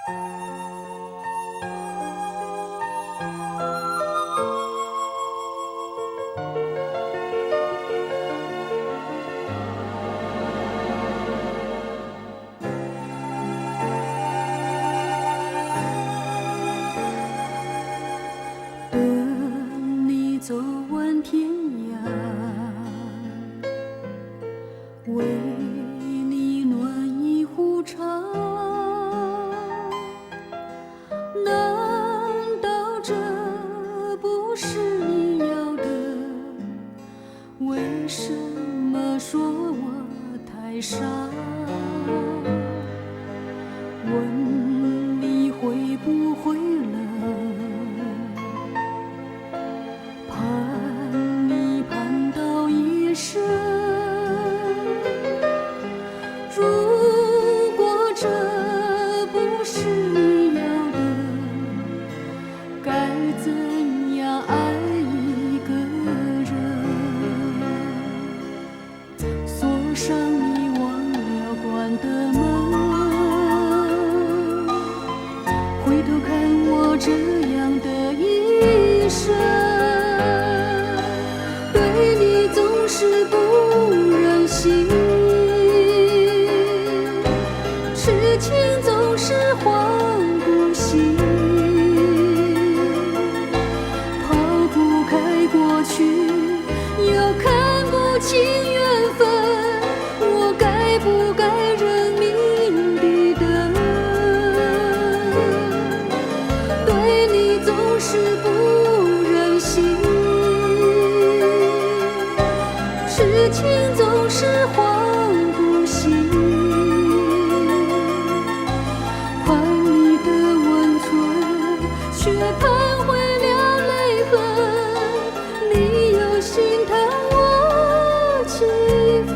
等你走完天涯，为你暖一壶茶。难道这不是你要的？为什么说我太傻？问你会不会冷？盼你盼到夜深。如果这不是你要的，该怎样爱一个人？锁上你忘了关的门，回头看我这样的一生，对你总是不忍心，痴情总是换不醒，抛不开过去，又看不清缘分，我该不该认命地等？对你总是不忍心，痴情总是换不醒，盼你的温存，却盼回了泪痕，你又心疼我几分？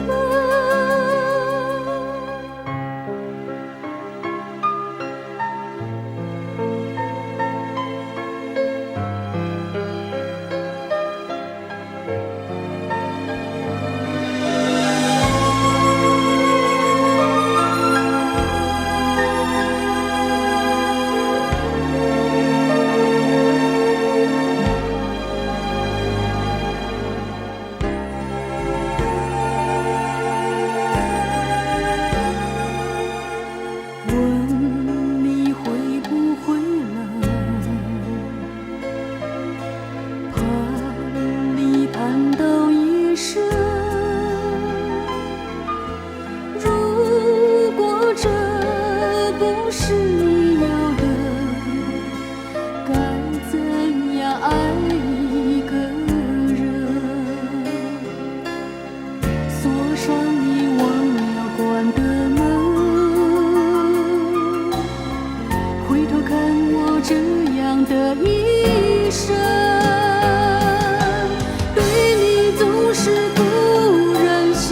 问你会不会冷？盼你盼到夜深。如果这不是你要的，该怎样爱一个人？锁上你忘了关的门，回头看我这样的一生，对你总是不忍心，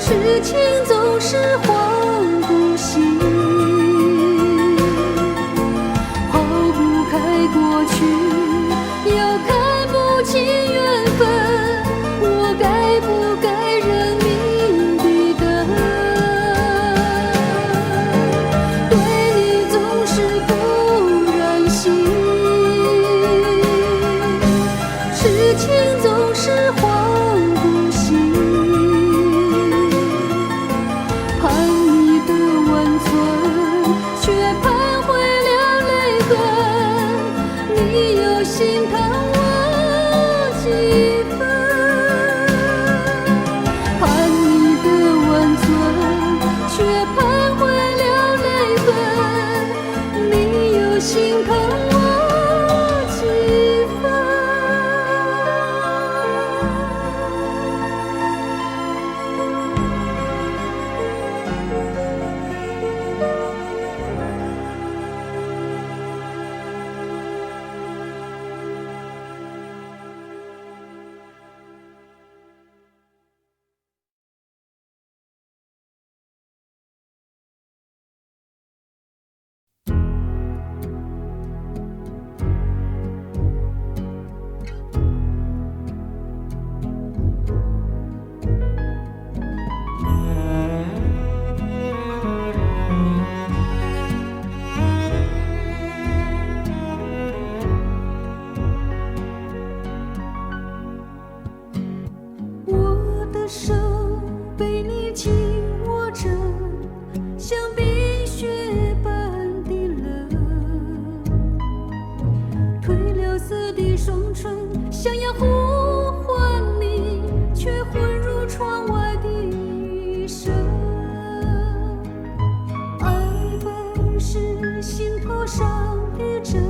痴情总是换不醒，抛不开过去，又看不清缘分，我该不该认命地等？对你总是不忍心，痴情总是换不醒，盼上的针，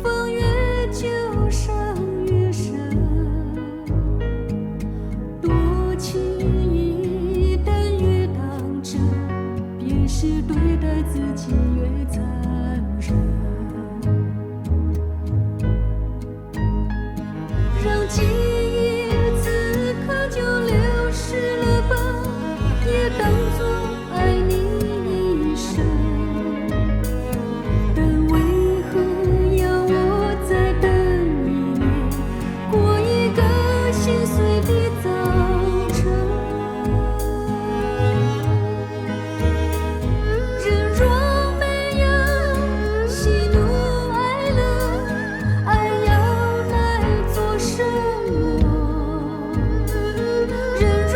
风越久伤越深。多情一旦越当真，便是对待自己越残忍。让记忆此刻就流失了吧，也当作爱你一生。但为何要我再等一年，过一个心碎的早晨？人若没有喜怒哀乐，爱要来做什么？人若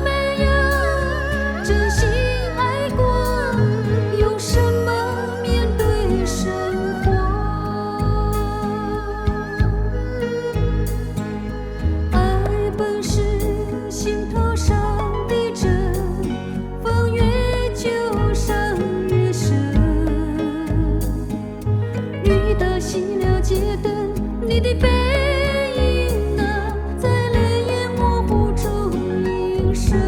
没有真心爱过，用什么面对生活？爱本是心头上的针，风越久伤越深。雨打熄了街灯，你的背影啊，在泪眼模糊中隐身。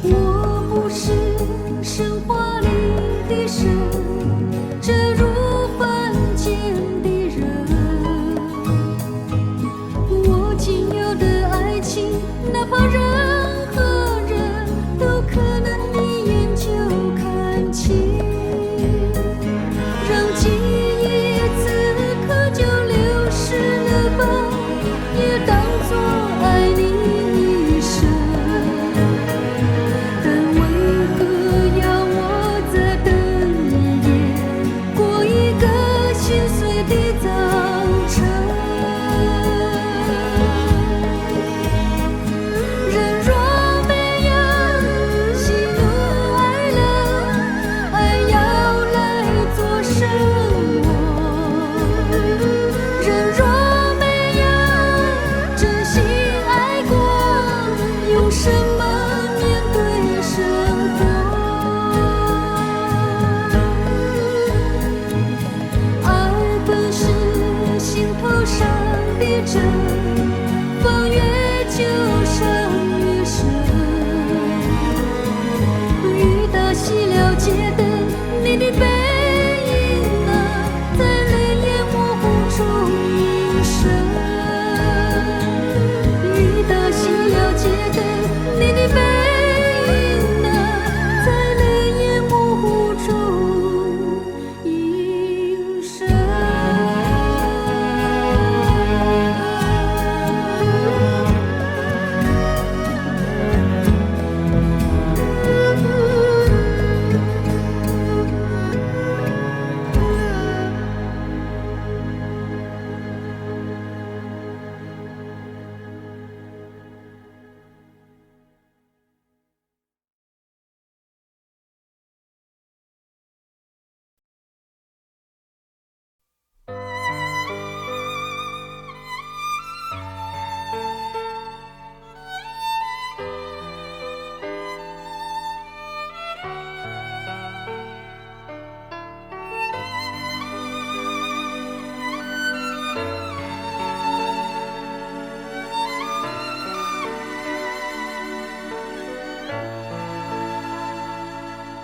我不是神话里的神，这如凡间的人。我仅有的爱情，哪怕任何人都可能一眼就看清。让记忆此刻就流失了吧，也当作爱你一生。但为何要我再等一夜，过一个心碎的早晨？人若没有喜怒哀乐，爱要来做什么？人若没有真心爱过，用什么面对生活？爱本是心头上的针，风越久伤越深。雨打熄了街灯，你的背影啊，在泪眼模糊中隐身。雨打熄了街灯，你的背影啊，在泪眼模糊中隐身。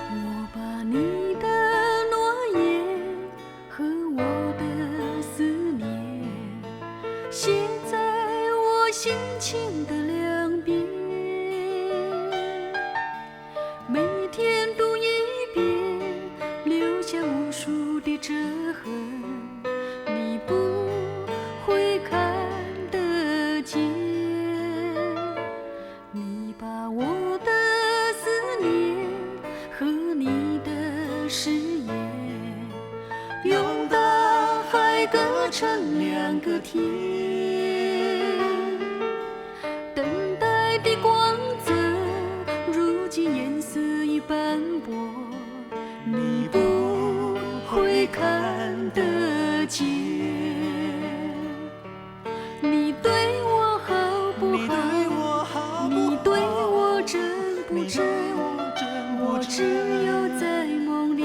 我把你的诺言和我的思念写在我心情的两边，每天读一遍，留下无数的折痕，你不会看得见。你等待的光泽，如今颜色已斑驳，你不会看得见。你对我好不好？你对我真不真？我只有在梦里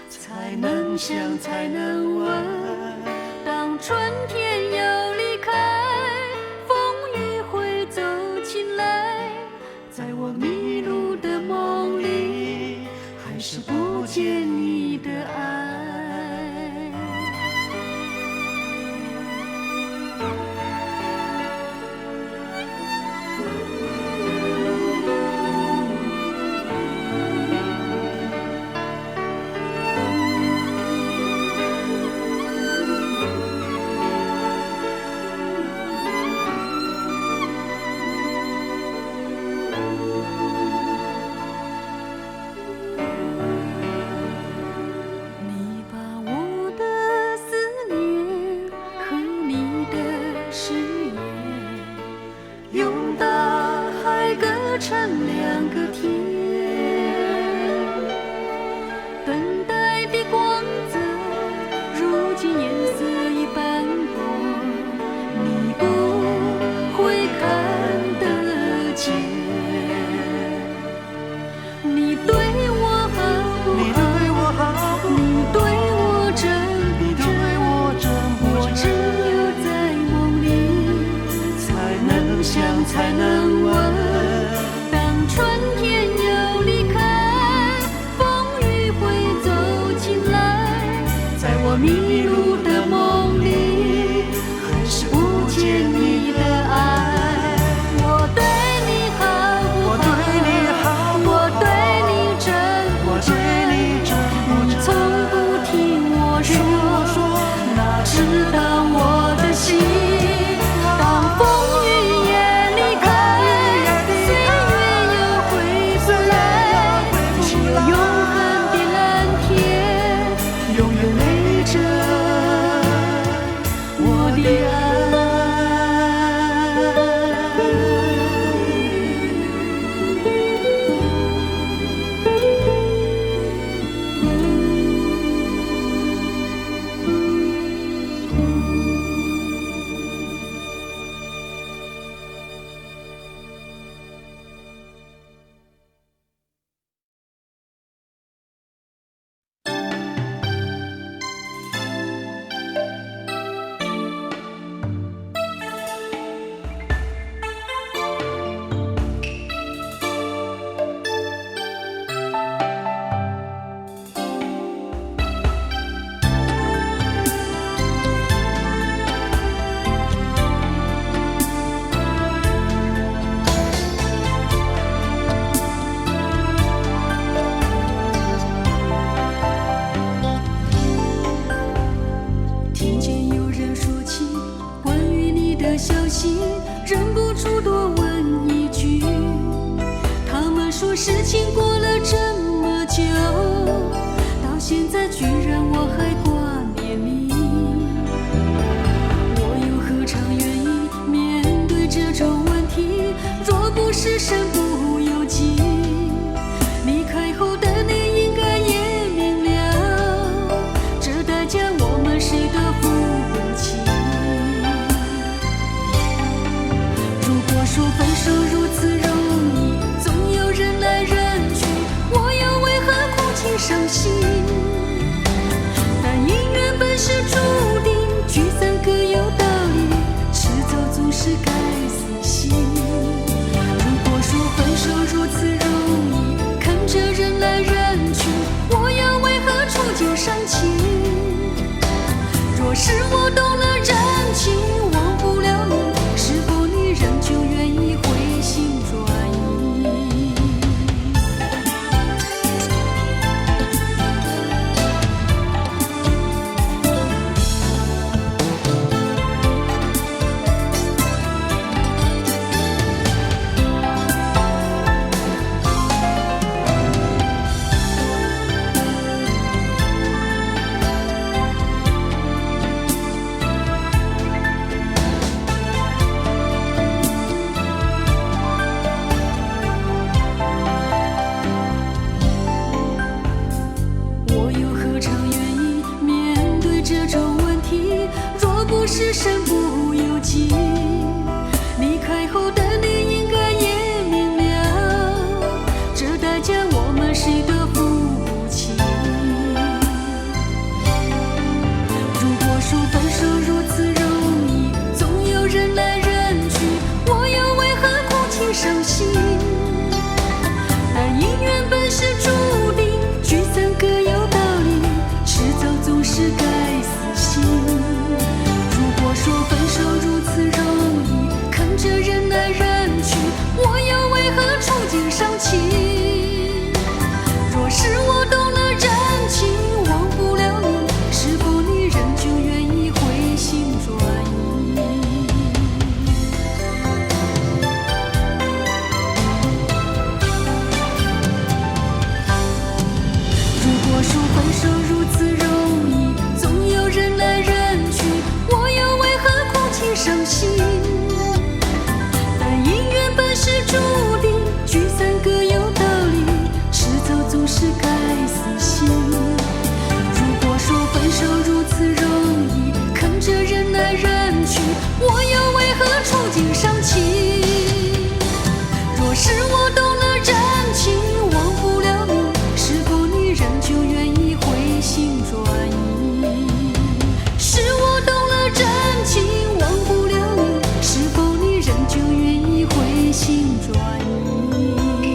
才能想，才能问。当春天要离开，风雨会走进来，在我迷路的梦里，还是不见你的爱。成两个天，等待的光泽，如今颜色已斑驳，你不会看得见。你对我好不好？你对我真不真？我只有在梦里才能想，才能问。春天要离开，风雨会走进来，在我迷路的梦里，还是不见你的爱。我对你好不好？我对你真不真？你从不听我说，哪知道我的心？当风雨也离开，消息，忍不住多问一句，他们说事情过了这么久，到现在居然我还挂念你，我又何尝愿意面对这种问题？若不是身不由己，离开后的你应该也明了，这代价我们谁都付不起。说分手如此容易，总有人来人去，我又为何哭泣伤心？但姻缘本是注定，聚散各有道理，迟早总是该死心。如果说分手如此容易，看着人来人去，我又为何触景伤情？若是我动了真情，忘不了你，是否你仍旧愿意回心转意？伤心。但姻缘本是注定，聚散各有道理，迟早总是该死心。如果说分手如此容易，看着人来人去，我又为何触景伤情？若是我懂了真情，忘不了你，是否你仍旧愿意回心转意？是我懂了真情，忘不了你，是否你仍旧愿意回心转意？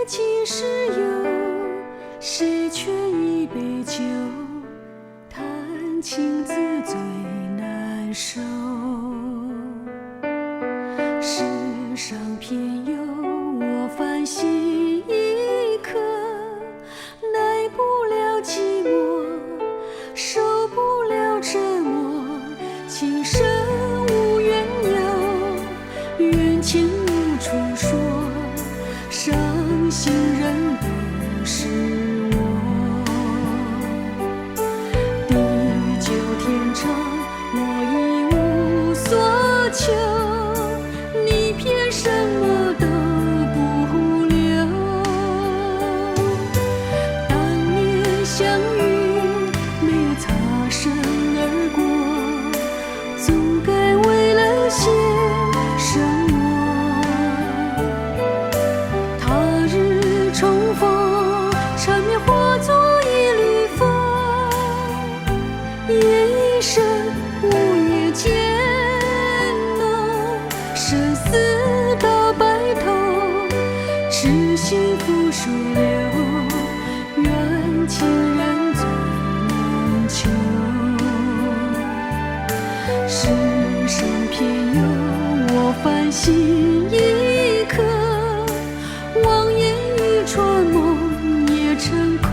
几时有？谁劝一杯酒？谈情自最难收。世上偏有我烦心一颗，耐不了寂寞，受不了折磨。情深无缘由，缘浅无处说。伤心人不是我，地久天长，我已无所求，你偏什么都不留。当年相遇，没有擦身而过，总该为了些什么。重逢，缠绵化作一缕风，夜已深，午夜渐浓，生死到白头，痴心付水流，缘情人最难求。世上偏有我烦心一颗，望眼欲穿，梦也成空。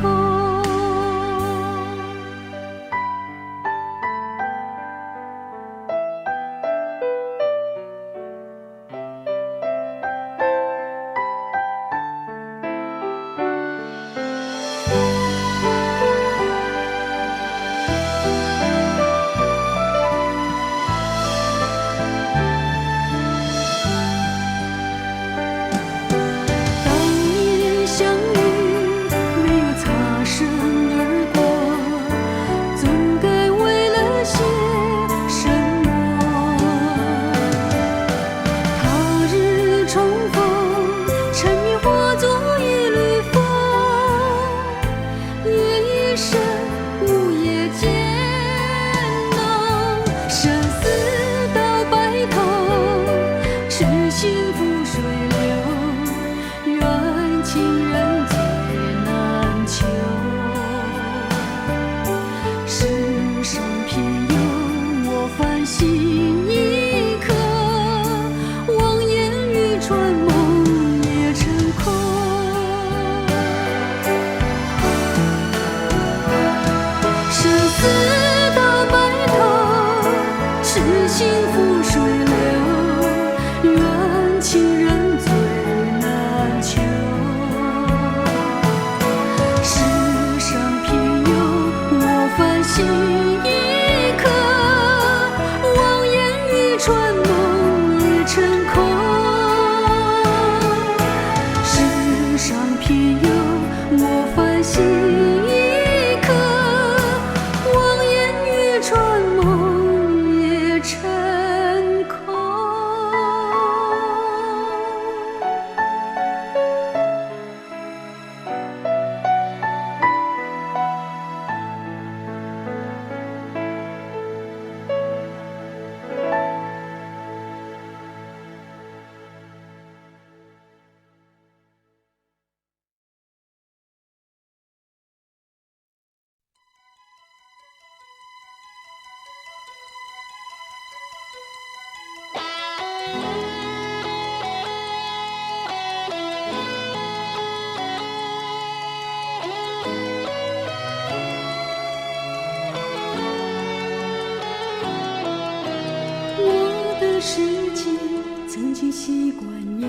习惯有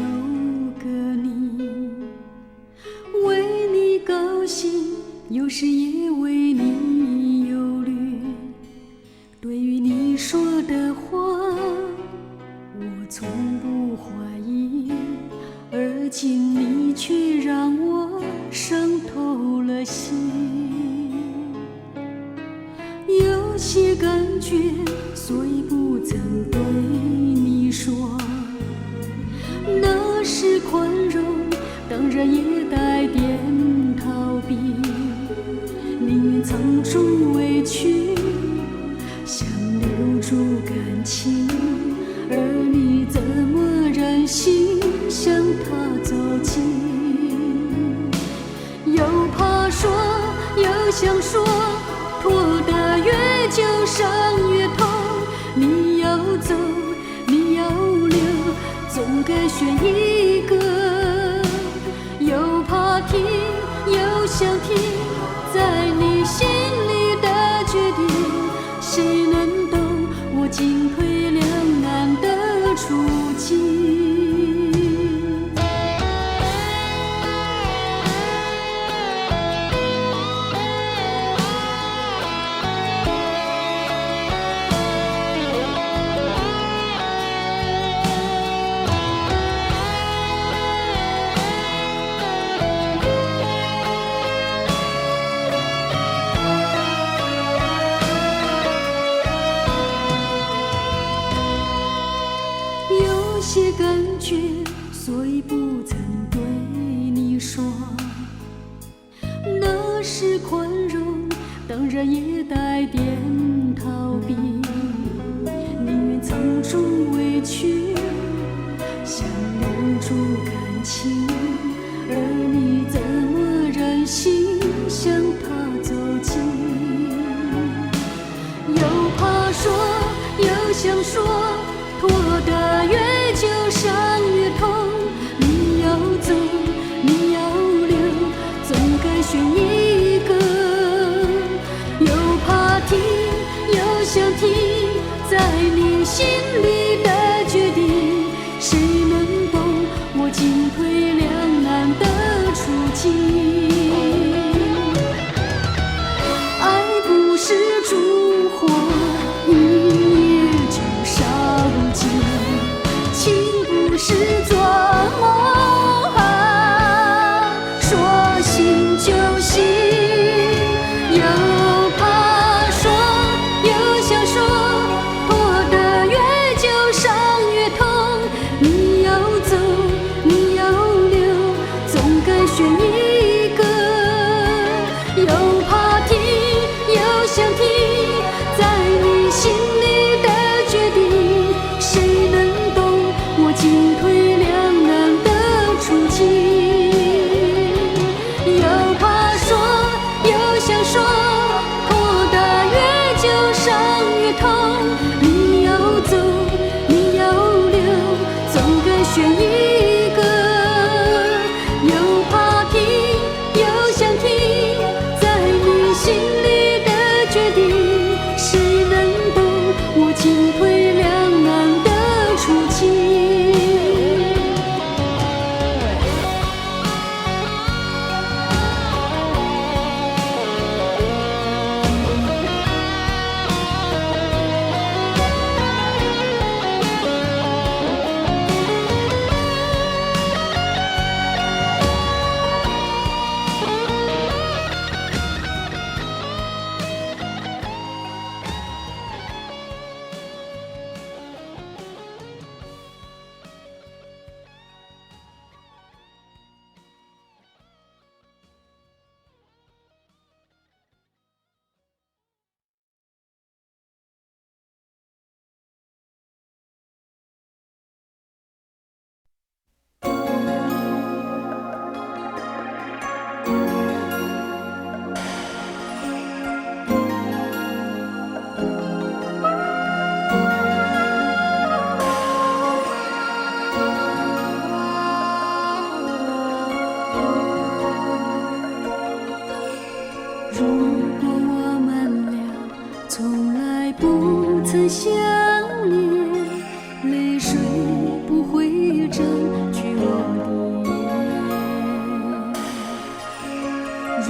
个你，为你高兴，有时也为你忧虑。对于你说的话，我从不怀疑，而今你却让我伤透了心。有些感觉，所以不曾对你说，那是宽容，当然也带点逃避，宁愿藏住委屈，想留住感情，而你怎么忍心向他走近？又怕说，又想说，拖得越久伤越痛。你要走，你要留，总该选一个。又怕听，又想听，在你心里的决定，谁能懂我进退两难的处境？有些感觉，所以不曾对你说，那是宽容，当然也带点逃避，宁愿藏住委屈，想留住感情，而你怎么忍心向他走近？又怕说，又想说，拖得越久伤越痛。你要走，你要留，总该选一个。又怕听，又想听，在你心里的决定，谁能懂我进退两难的处境？爱不是烛火，一夜就伤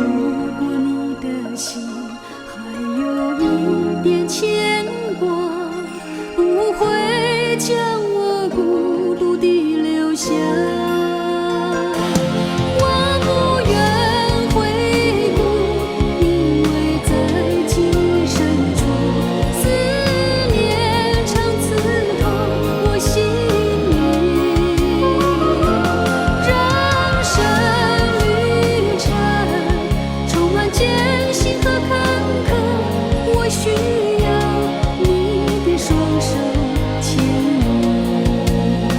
如果你的心还有一点牵挂，不会将我孤独地留下。我不愿回顾，因为在记忆深处，思念常刺痛我心灵。人生旅程充满艰辛和坎坷，我需要你的双手牵引。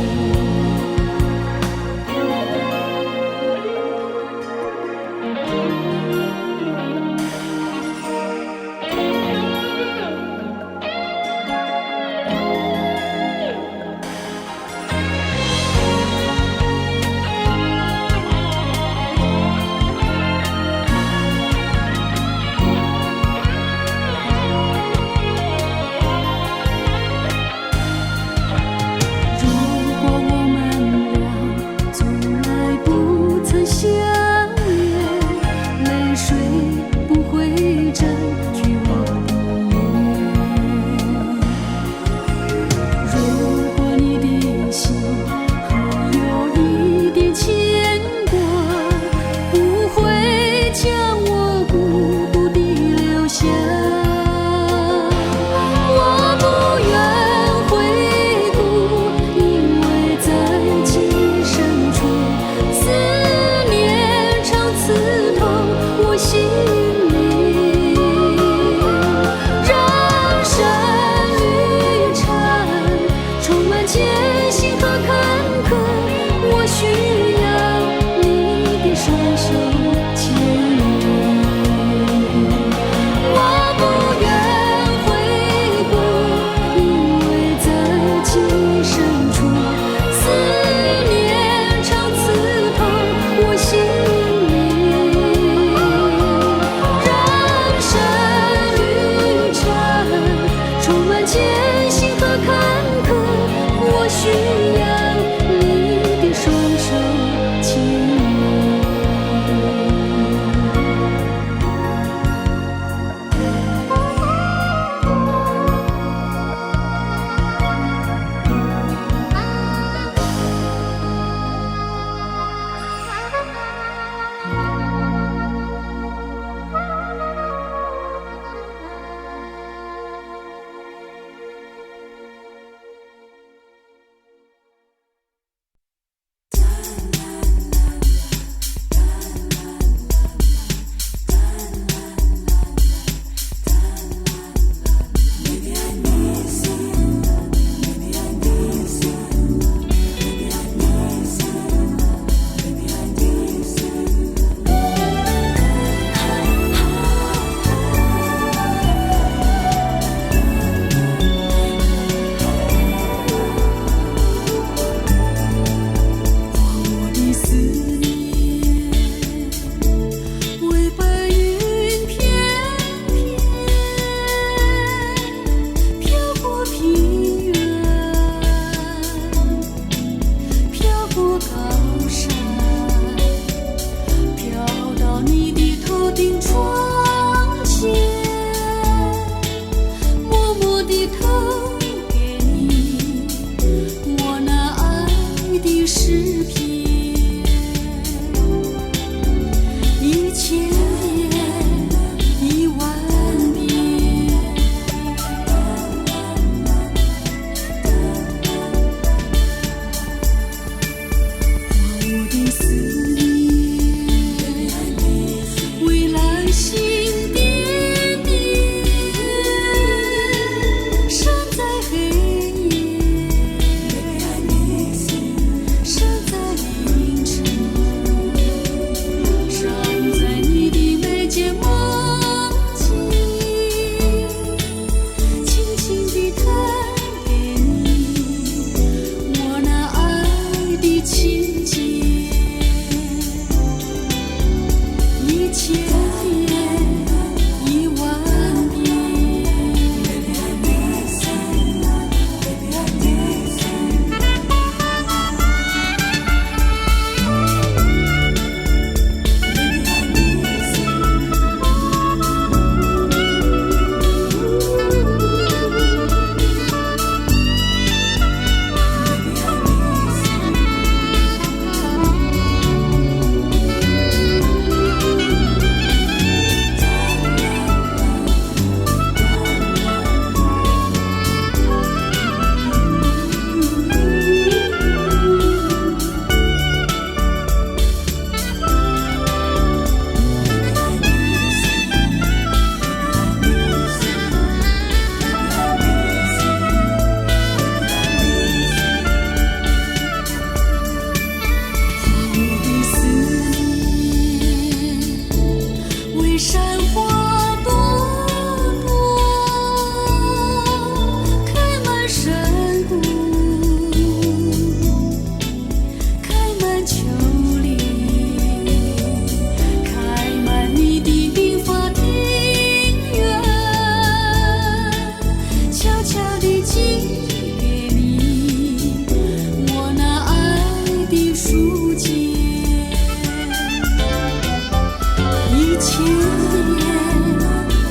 千遍，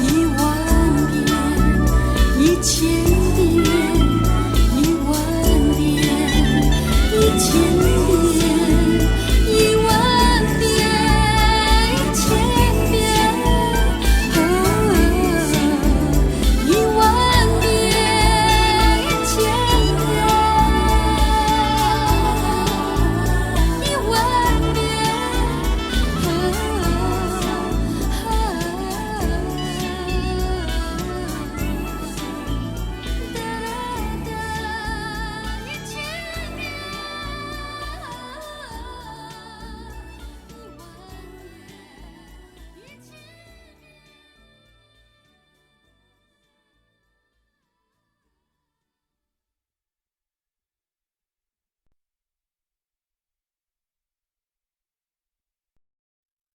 一万遍，一千遍，一万遍，一千遍，一万遍，一千遍，一万遍，一千遍，一万遍。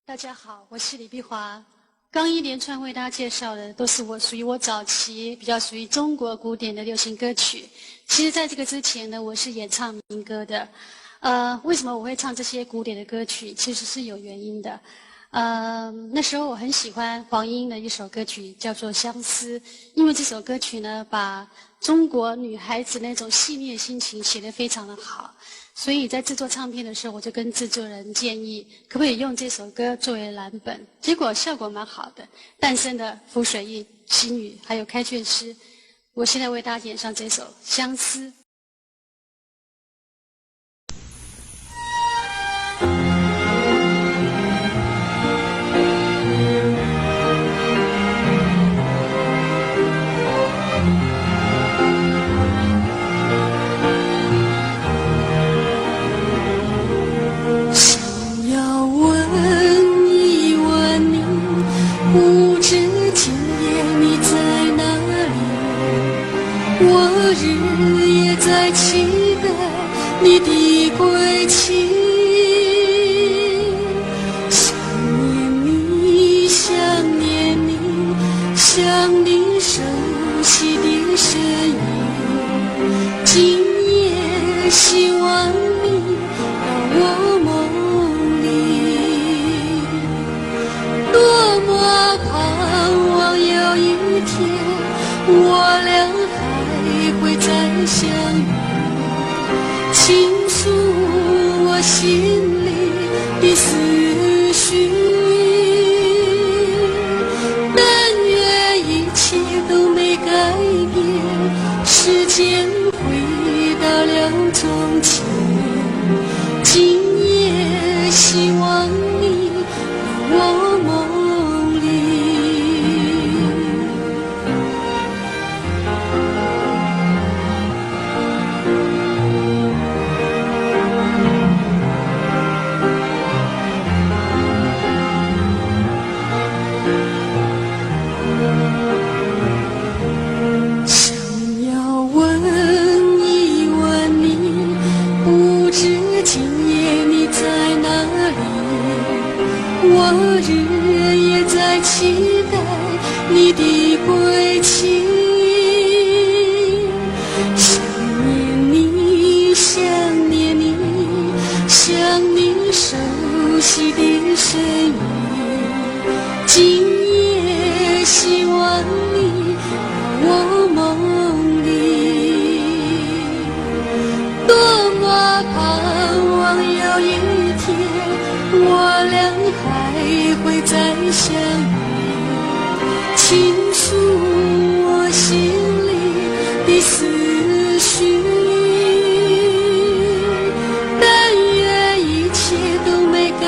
大家好，我是李碧华。刚一连串为大家介绍的都是属于我早期比较属于中国古典的流行歌曲。其实在这个之前呢，我是演唱民歌的。为什么我会唱这些古典的歌曲？其实是有原因的。那时候我很喜欢黄莺的一首歌曲，叫做《相思》，因为这首歌曲呢，把中国女孩子那种细腻的心情写得非常的好。所以在制作唱片的时候，我就跟制作人建议，可不可以用这首歌作为蓝本？结果效果蛮好的，诞生的浮水印、西语还有开卷诗。我现在为大家演唱这首《相思》。我日夜在期待你的归期，想念你，想念你，想你熟悉的身影。今夜希望你到我梦里，多么盼望有一天我俩会再相遇，倾诉我心里的思绪。但愿一切都没改变，时间回到了从前。今夜希望你到我梦里。我日夜在期待你的归期，想念你，想念你，想你熟悉的身影。今夜希望你到我梦里，多么盼望有一天我俩还会再相遇，倾诉我心里的思绪。但愿一切都没改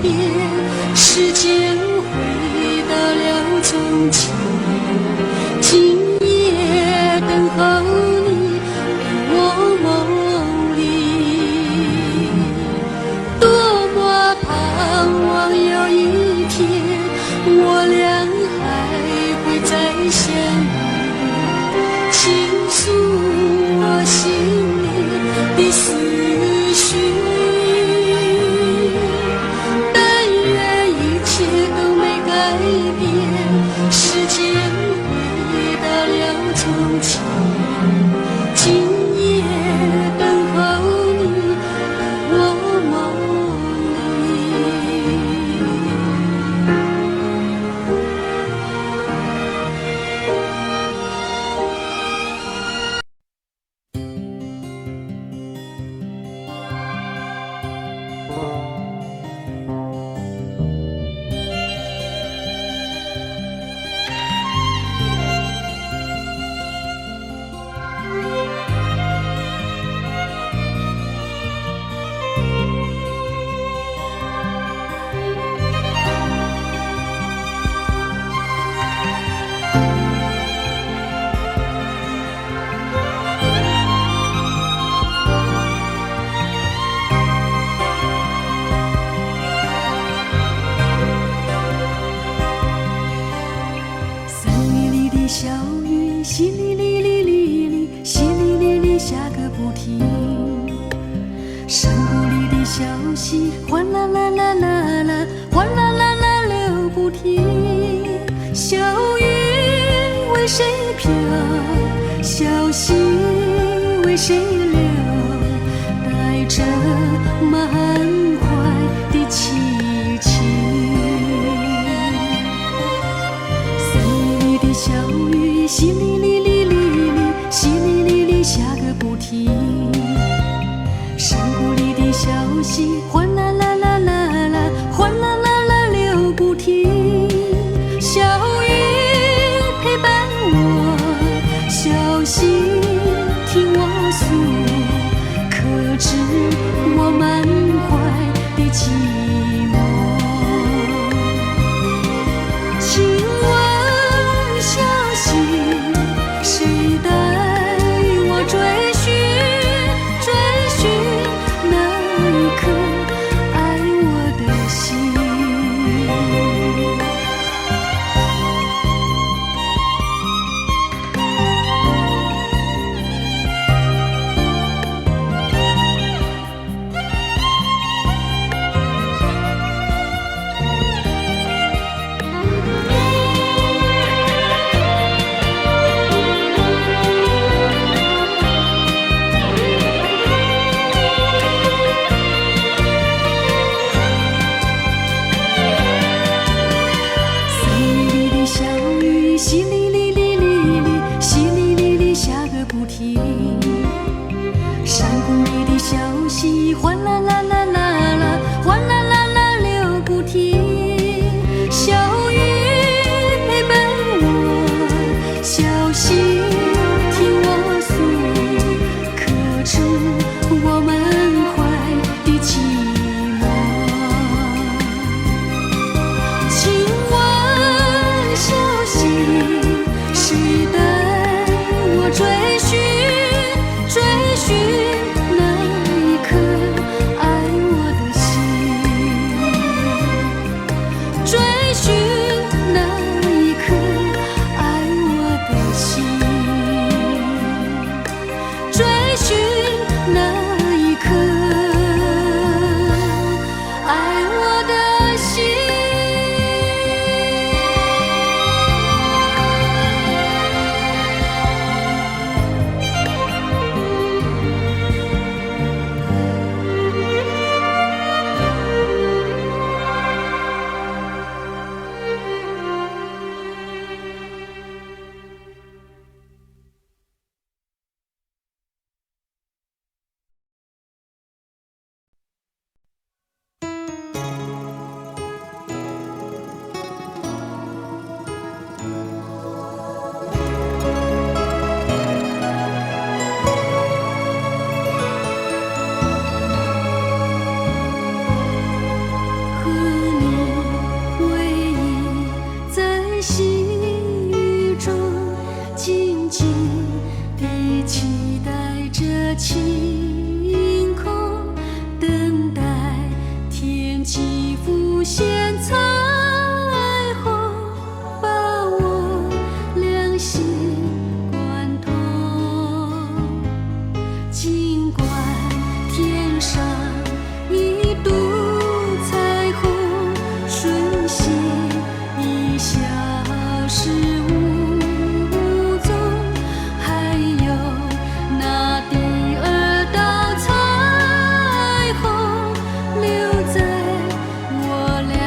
变，时间回到了从前。今夜等候你到我梦里，多么盼望有一天我俩还会再相遇，倾诉我心里的思绪。但愿一切都没改变，时间飘，小溪为谁流？带着满怀的凄情。森林里的小雨，淅沥沥沥沥沥，淅沥沥沥下个不停。山谷里的小溪，哗啦啦啦啦啦，哗啦啦啦流不停。小雨陪伴我，小溪听我诉，可知我满怀的寂寞。请问小溪，谁带我追寻追寻那一颗爱我的心？淅沥沥沥沥沥，淅沥沥沥下个不停。山谷里的小溪，哗啦啦啦啦啦，哗啦啦啦流不停。小雨陪伴我，小溪听我诉，可知我满怀的寂寞。请问小溪，谁带我追寻追寻那一颗爱我的心？追寻那一颗爱我的心，追寻那一颗爱我的心。晴空等待天际浮现彩虹，把我两心贯通。尽管天上一度彩虹，瞬息已消失无踪，还有那第二道彩虹留在我俩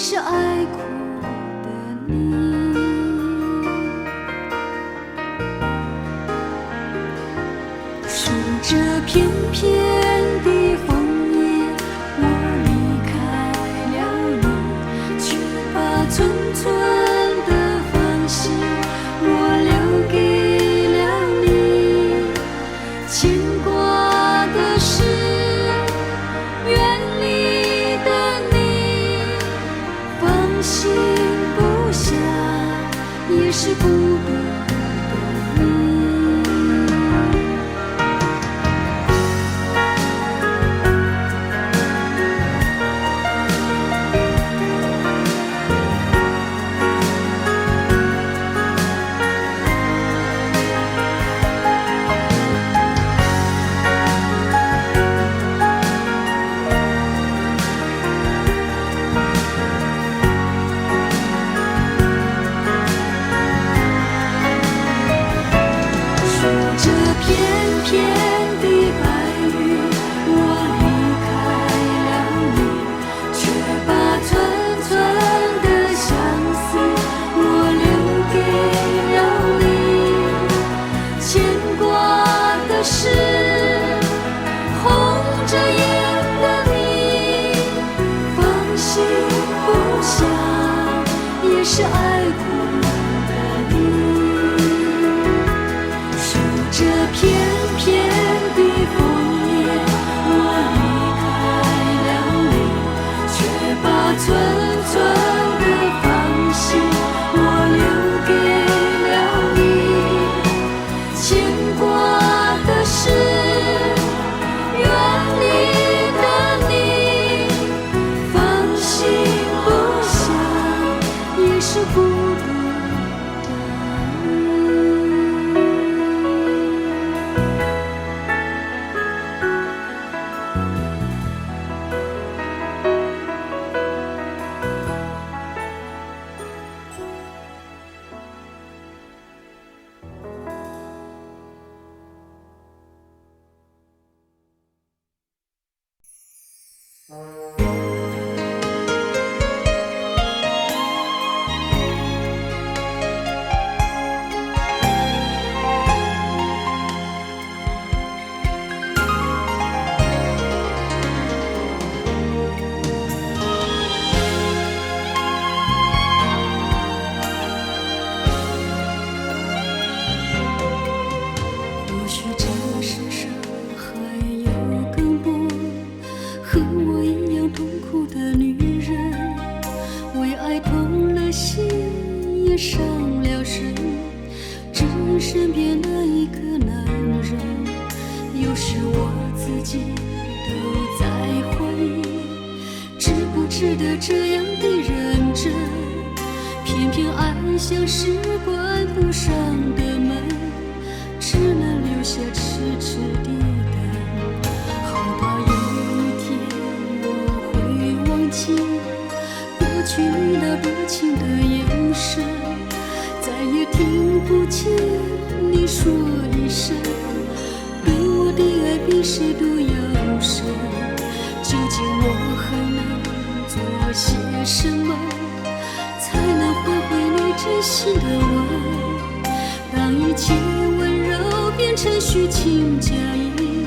是爱哭的你。数着片片的枫叶，我离开了你，却把寸寸的芳心我留给了你。牵挂的是远离的你，放心不下也是孤独的你。是爱哭的你，数着片片的枫叶，我离开了你，却把寸寸的芳心我留给了你。牵挂的是远离的你，放心不下也是孤独的你。或许这世上还有更多和我一样痛苦的女人，为爱痛了心也伤了身，只因身边那一个男人。有时我自己都在怀疑，值不值得这样的认真，偏偏爱像是关不上的门，只能留下痴痴的等，好怕有一天我会忘记过去你那多情的眼神，再也听不见你说一声对我的爱比谁都要深。究竟我还能做些什么，才能换回你真心的吻？当一切温柔变成虚情假意，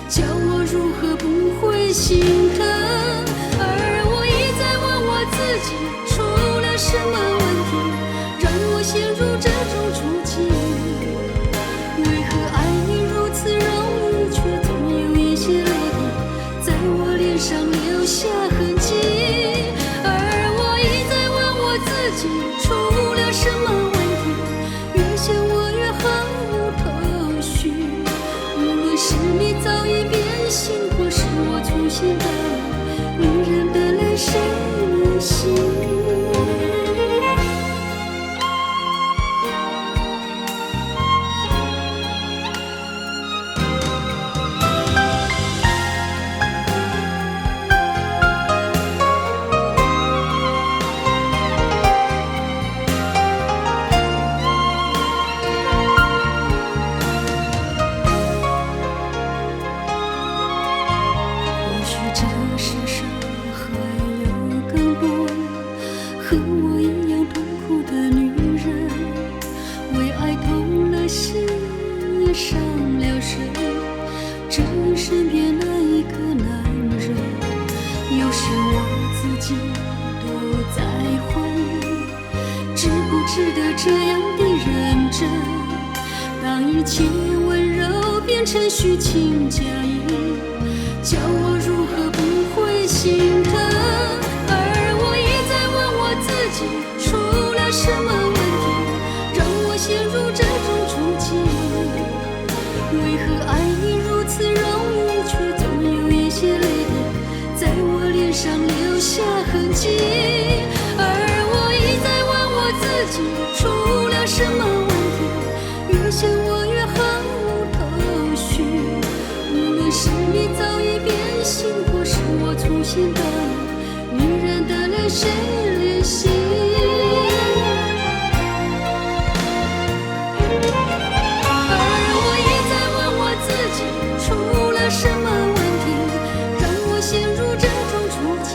叫我如何不会心疼？而我一再问我自己，出了什么问题，让我陷入这种处境？为何爱你如此容易，却总有一些落地在我脸上留下痕迹？而我一再问我自己，出了什么问题，越想我越毫无头绪。无论是你早已变心，或是我重新的女人的泪谁能洗？或许这世上还有自己都在怀疑，值不值得这样的认真？当一切温柔变成虚情假意，叫我如何不会心疼？而我一再问我自己，出了什么问题，让我陷入这种处境？为何爱你如此容易，却总有一些泪滴在我脸上留下痕迹？而我一再问我自己，出了什么问题，越想我越毫无头绪。无论是你早已变心，或是我粗心大意，女人的泪谁怜惜？什么问题让我陷入这种处境？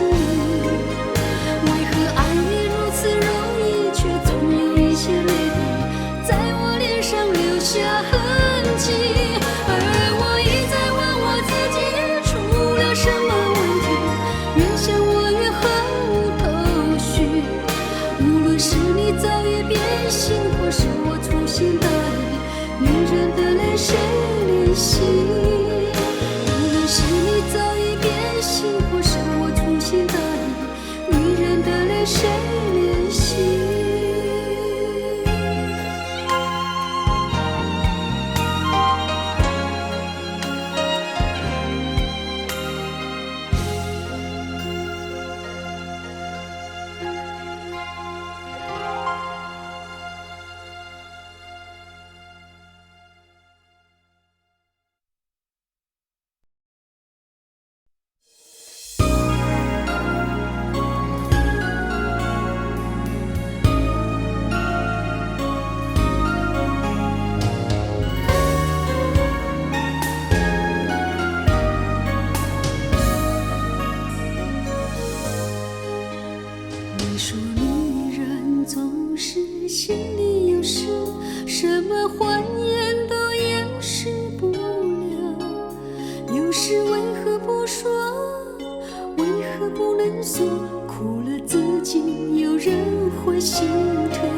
为何爱你如此容易，却总有一些泪滴在我脸上留下痕迹？而我一再问我自己，出了什么问题，越想我越毫无头绪。无论是你早已变心，或是我粗心大意，女人的泪谁怜惜？是你早已变心，或是我粗心大意，女人的泪谁怜惜？心里有事，什么谎言都掩饰不了。有时为何不说？为何不能说？哭了自己，有人会心疼。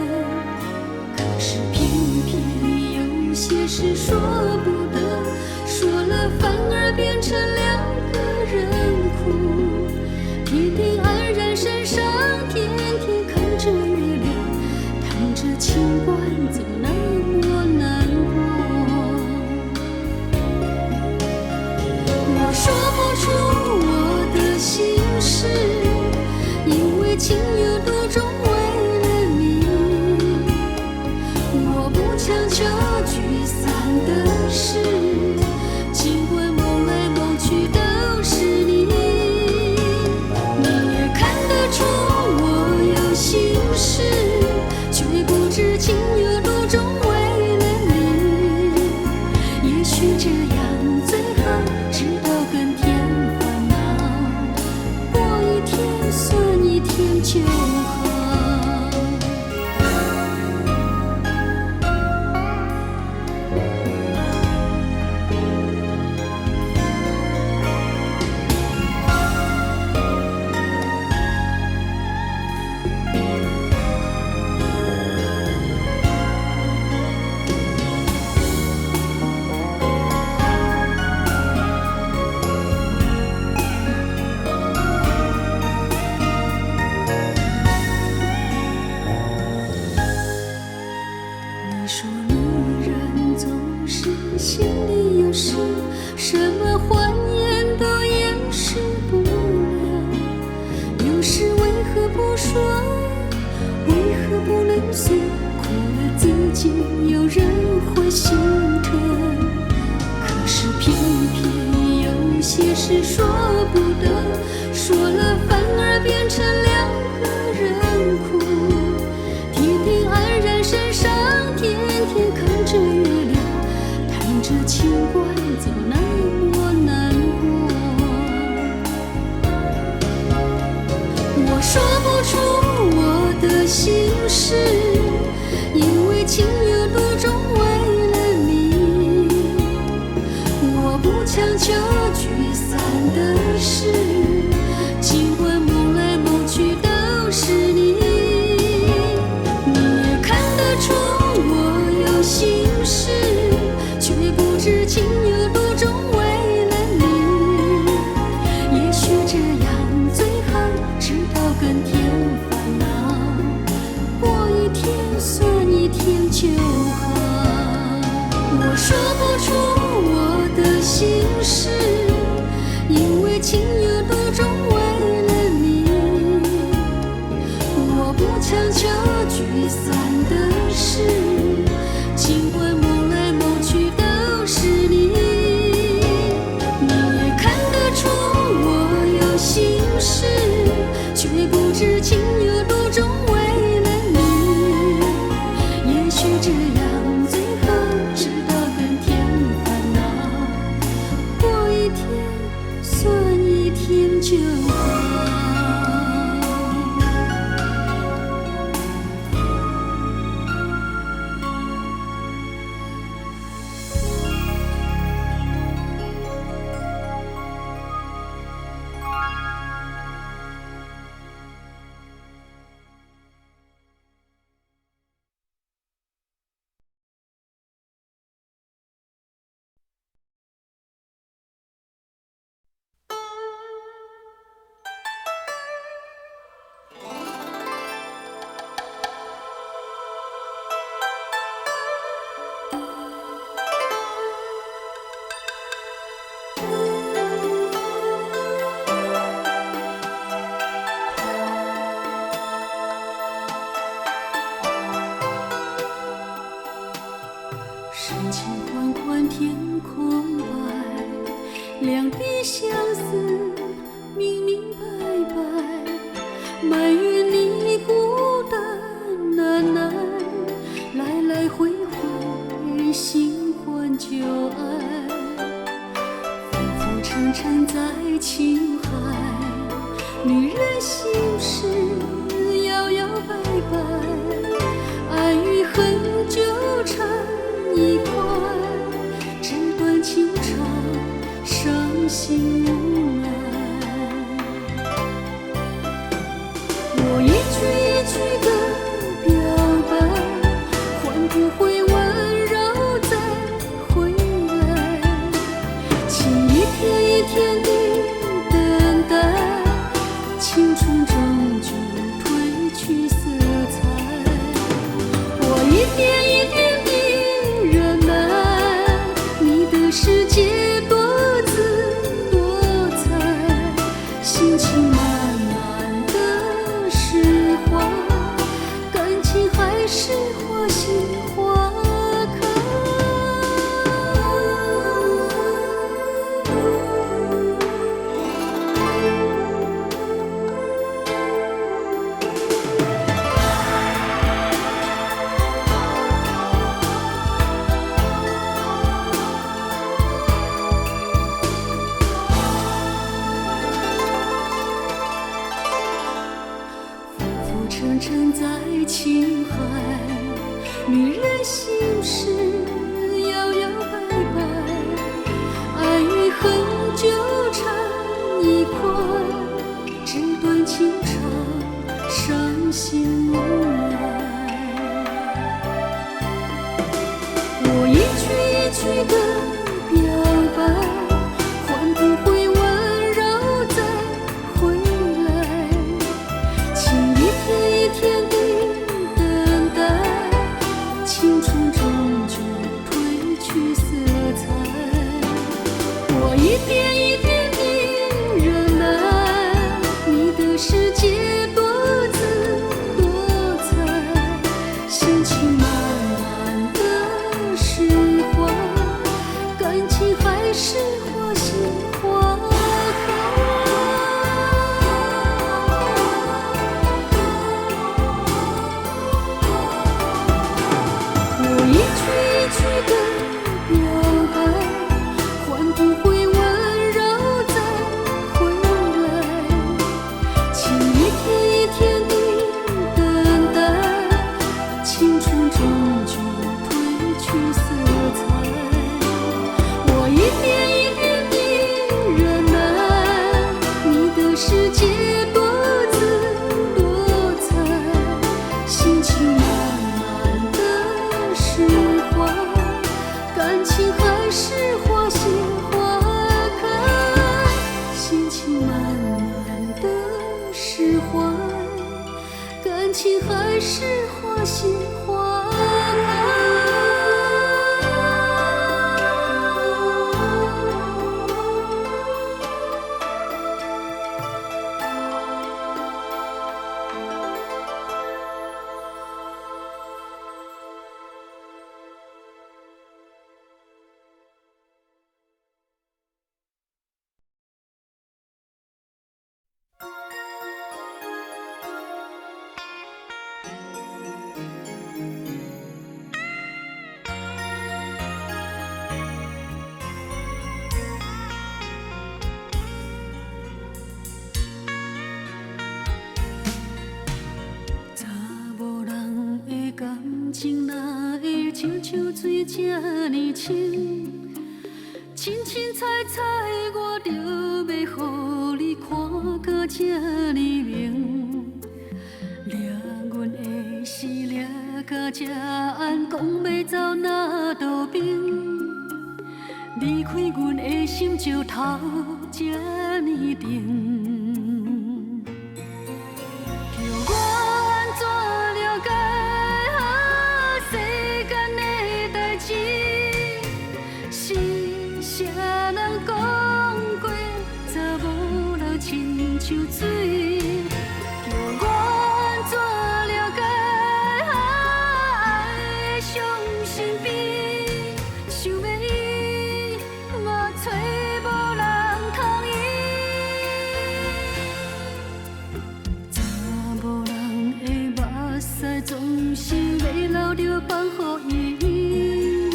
可是偏偏有些事说不得，说了反而变成两个人哭。天天黯然神伤，天天看着月亮，这情关怎那么难过？我说不出我的心事，因为情有独钟为了你。我不强求聚散的事，尽管梦来梦去都是你。你也看得出我有心事，却不知情有独钟为了你。也许这样最好，直到跟天烦恼，过一天算一天就好。心里有事，什么谎言都掩饰不了。有时为何不说？为何不能说？哭了自己，有人会心疼。可是偏偏有些事说不得，说了反而变成两个人哭。天天黯然神伤，天天看着月亮，这情关怎那么难过？我说不出我的心事，因为情有独钟为了你。我不强求聚散的事，尽管梦埋怨你孤单难耐，来来回回新欢旧爱，浮浮沉沉在情海，女人心事摇摇摆摆，爱与恨纠缠一块，纸短情长，伤心无奈。我一句一句的表白，换不回温柔再回来，情一天一天的等待，青春终究褪去色彩。我一点一点的忍耐，你的世界多姿多彩，心情慢慢的释怀，感情还是花谢花开。浮浮沉沉在情海，女人心事摇摇摆摆，爱与恨纠缠一块，纸短情长，伤心无奈。我一句一句的表白，换不回温柔再回来，情一天一天的等待，青春终究褪去色彩。我一点一点的忍耐，你的世界多姿多彩，心情慢慢的释怀，感情还是花谢花开。我一句一句的表白，换不回温柔再回来，情一天一天的等待，青春终究褪去色彩。我一点一点的忍耐，你的世界多姿多彩，心情慢慢的释怀，感情还是花谢花开，心情慢慢的释怀，感情还是花谢花开。查某人的感情哪会亲像水这呢深？凊凊彩彩我着要予你看到这呢明，掠阮的心掠到这暗，讲要走哪道边？离开阮的心石头这呢重。像水，叫我怎了解爱的伤心悲？想要伊，嘛找无人通依。着放予伊，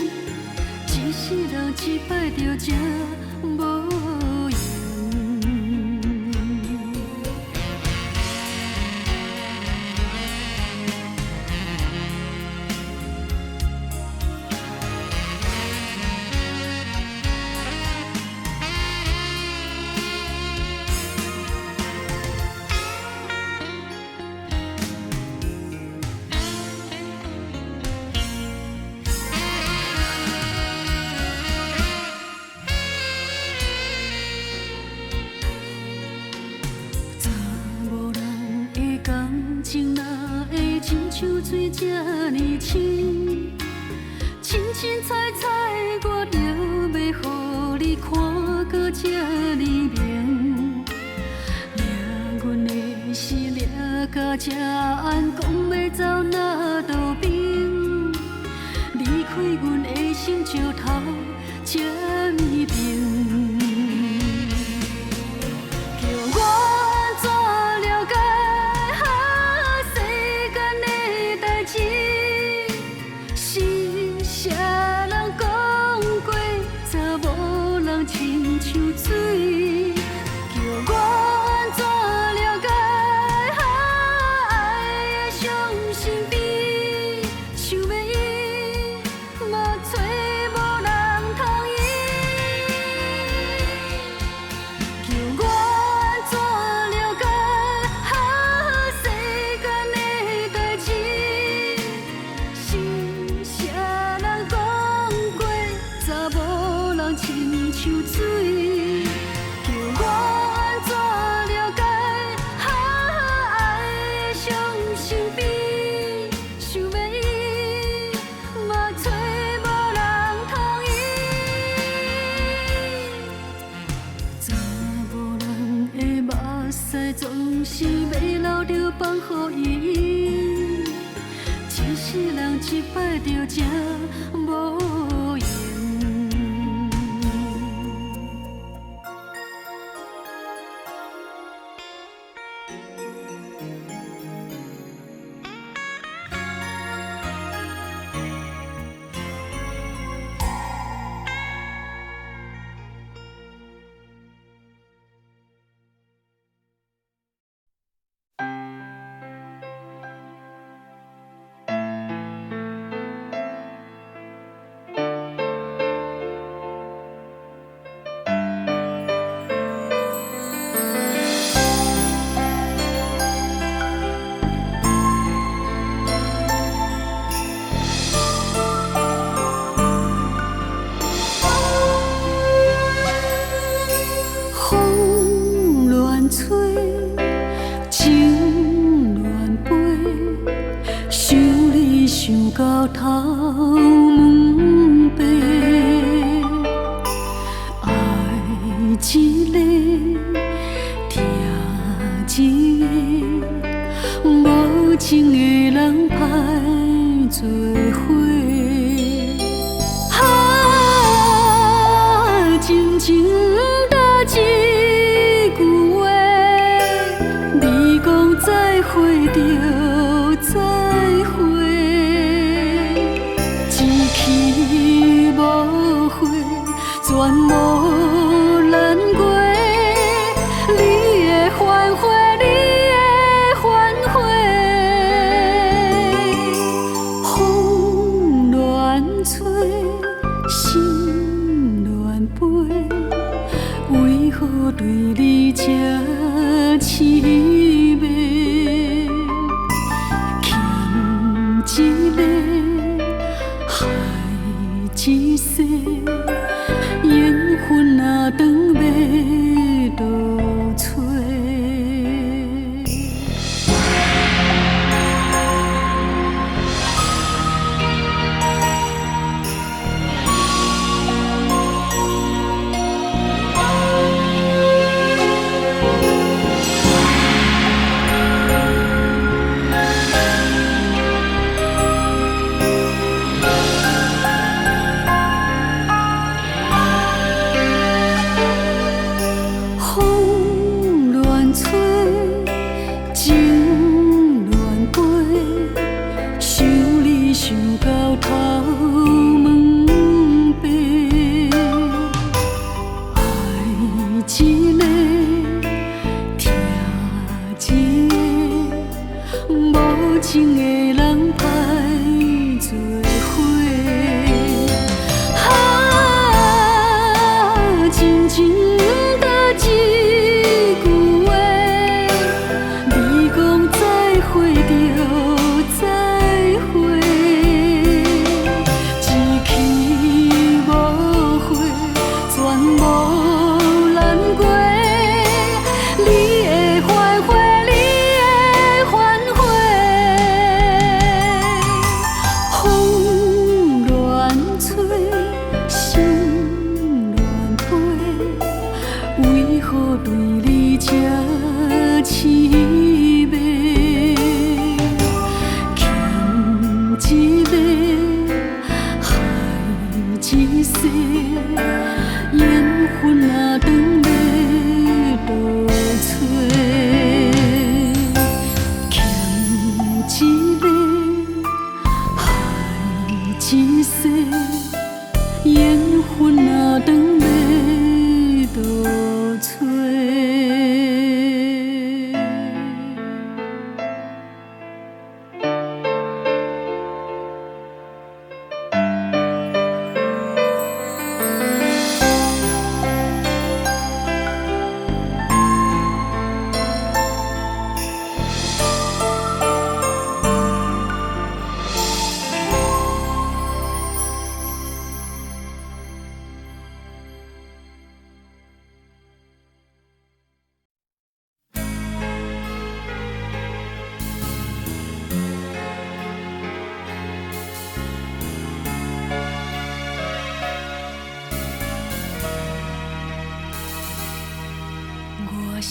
一世人一摆着这无缘。情哪会亲像水这呢深？凊凊彩彩，我着要予你看个这呢明。掠阮的心，掠到这安，讲要走哪道边？离开阮的心石头这呢平。亲像水，叫我安怎了解爱的伤心悲？想要伊，嘛找无人通医。叫我安怎了解世间的代志？是啥人讲过，查某人亲像水，叫我安怎了解爱的伤心悲？想要伊，嘛找无人通医。查某人的目屎总是要流着放予伊，一世人一摆着这无缘。想到头毛白，爱一个，疼一个，无情的人歹做伙。静静搭一句话，你讲再会就再会。无悔，全无难过。你的反悔，你的反悔，风乱吹，心乱飞，为何对你这凄美？情的人歹做伙。啊，真情搭一句话，你讲再会就再会，一去无回，全无难过。你的反悔，你的反悔，风乱吹，心乱飞，为何对你这凄美？欠一个，害一世，缘分若长要倒找？欠一个，害一世，缘分若长要倒找？我心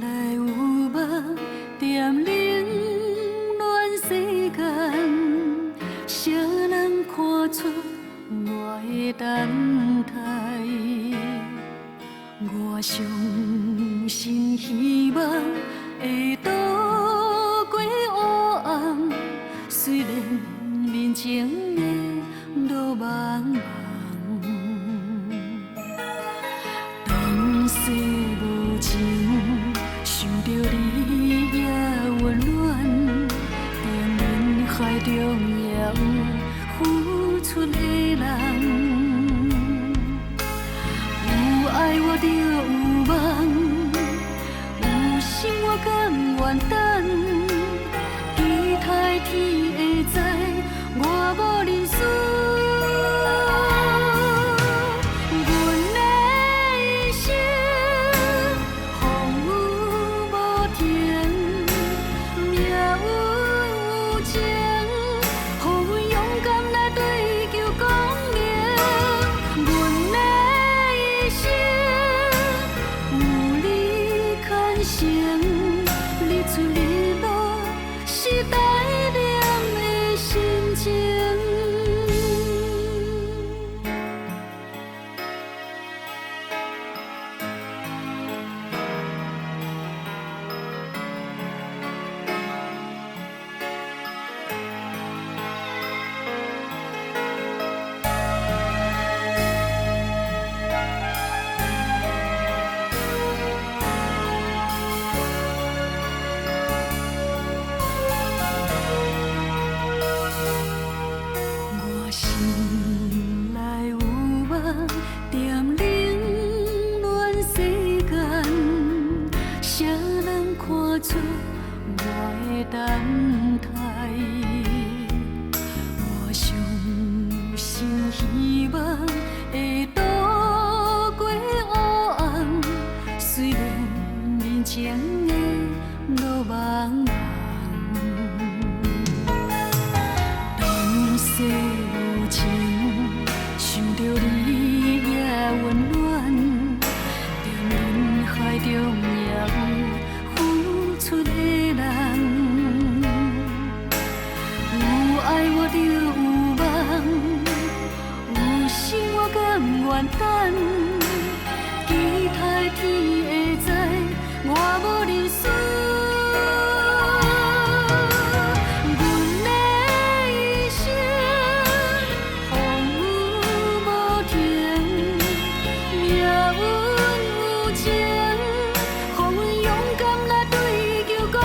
内有梦，点冷暖世间，谁人看出我的等待？我相信希望会渡过黑暗，虽然面前的路茫茫。当世无情，想着你也温暖，在人海中也有付出的人。有爱我就有梦，有心我甘愿等，期待天会知我无认输。风云勇敢来对求讲。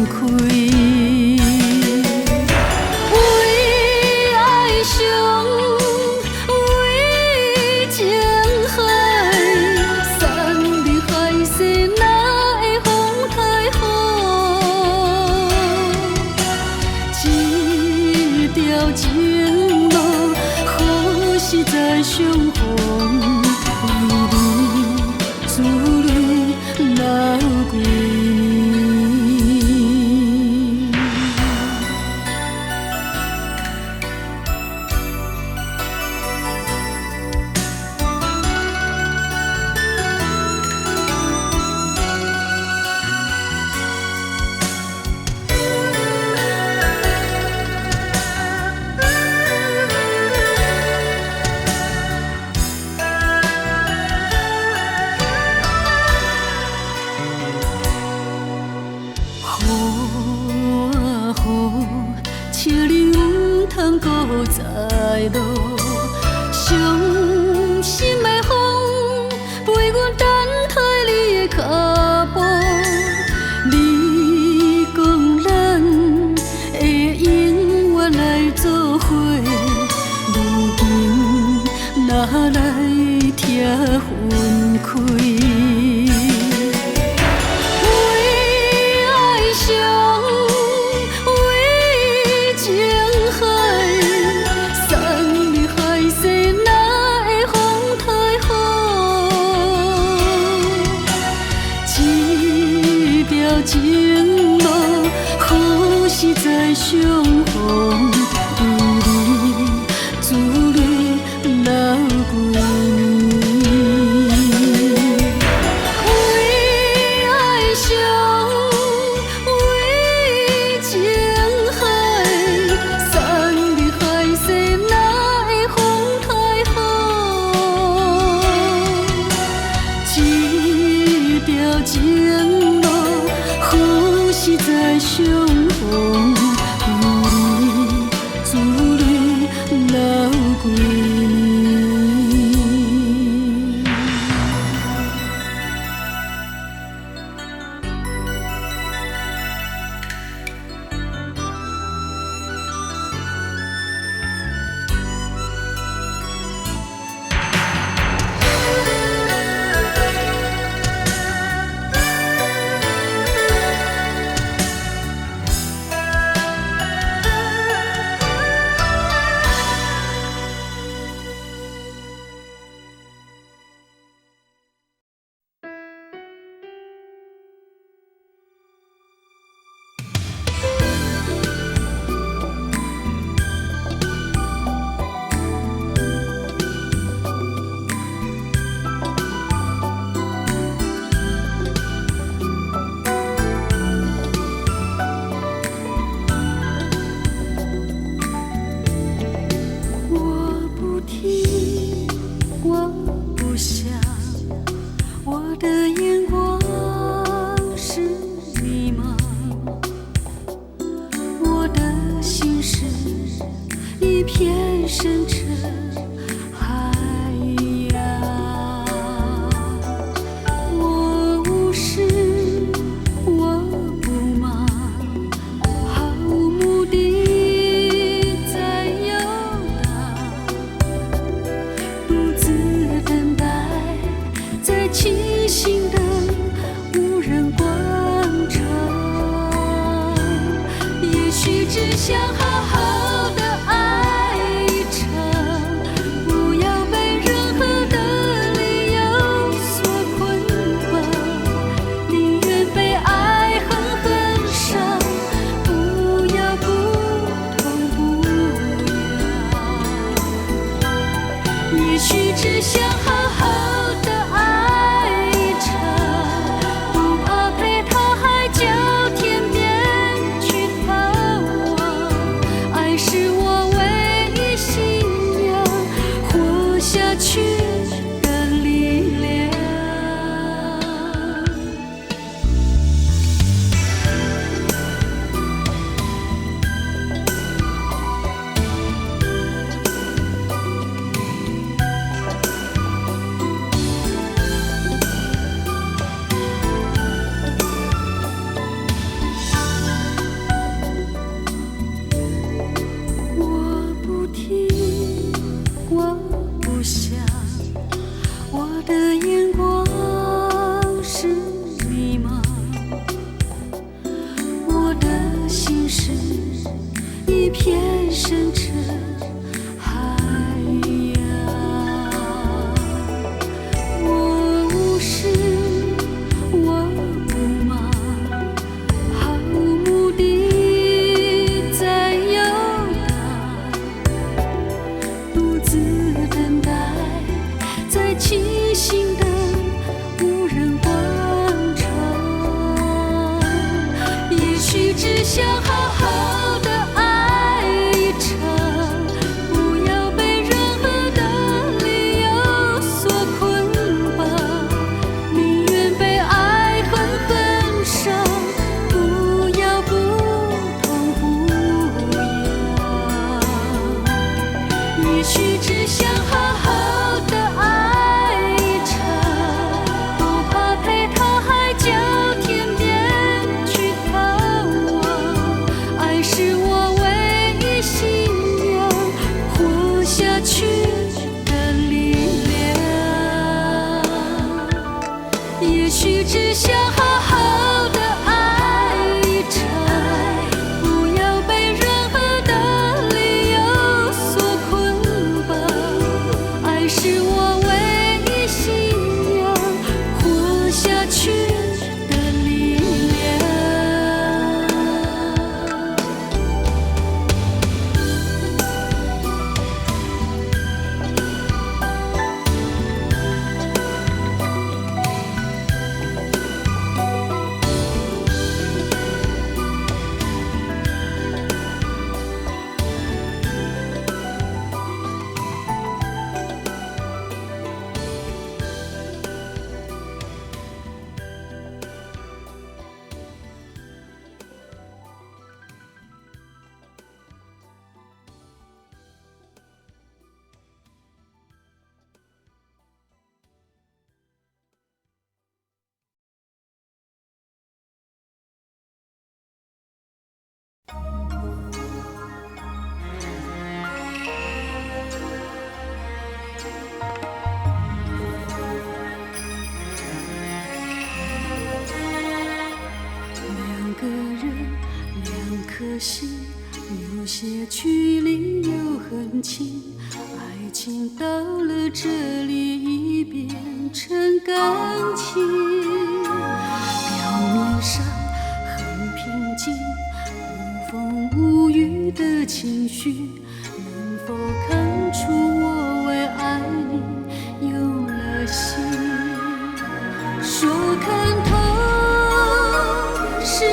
开。为爱伤，为情海，散离海誓哪会风太好？一条情路，好实在相逢，为你自泪流几年。笑你毋通搁再落，伤心的风陪阮等待你的脚步。你讲咱会永远来做伙，如今哪来拆分开？情路好实在相逢，为你自泪流几年。为爱伤，为情海，散离海誓哪会风太好？一条情路。好实在相逢，为你自泪流几年。深沉海洋，我无视，我不忙，毫无目的在游荡，独自等待在清醒的无人广场，也许只想好好的爱一场，不要被任何的理由所捆绑，宁愿被爱狠狠伤，不要不痛不痒。也许只想好好的爱一场，不怕陪他海角天边去逃亡，爱的心事一片深沉海洋。我无视，我不忙，毫无目的在游荡，独自等待在清醒的无人广场。也许只想好好的爱一场，不要被任何的理由所捆绑，宁愿被爱狠狠伤，不要不痛不痒。也许只想好好的爱一场，不怕陪他海角天边去逃亡。爱是我唯一信仰，活下去的力量。也许只想好好的爱一场，不要被任何的理由所捆绑。爱是我唯一信仰，活下去的力量。两个人，两颗心，有些距离又很近，爱情到了这里已变成感情。表面上很平静，无风无雨的情绪，能否看出我为爱你用了心？说看透是愿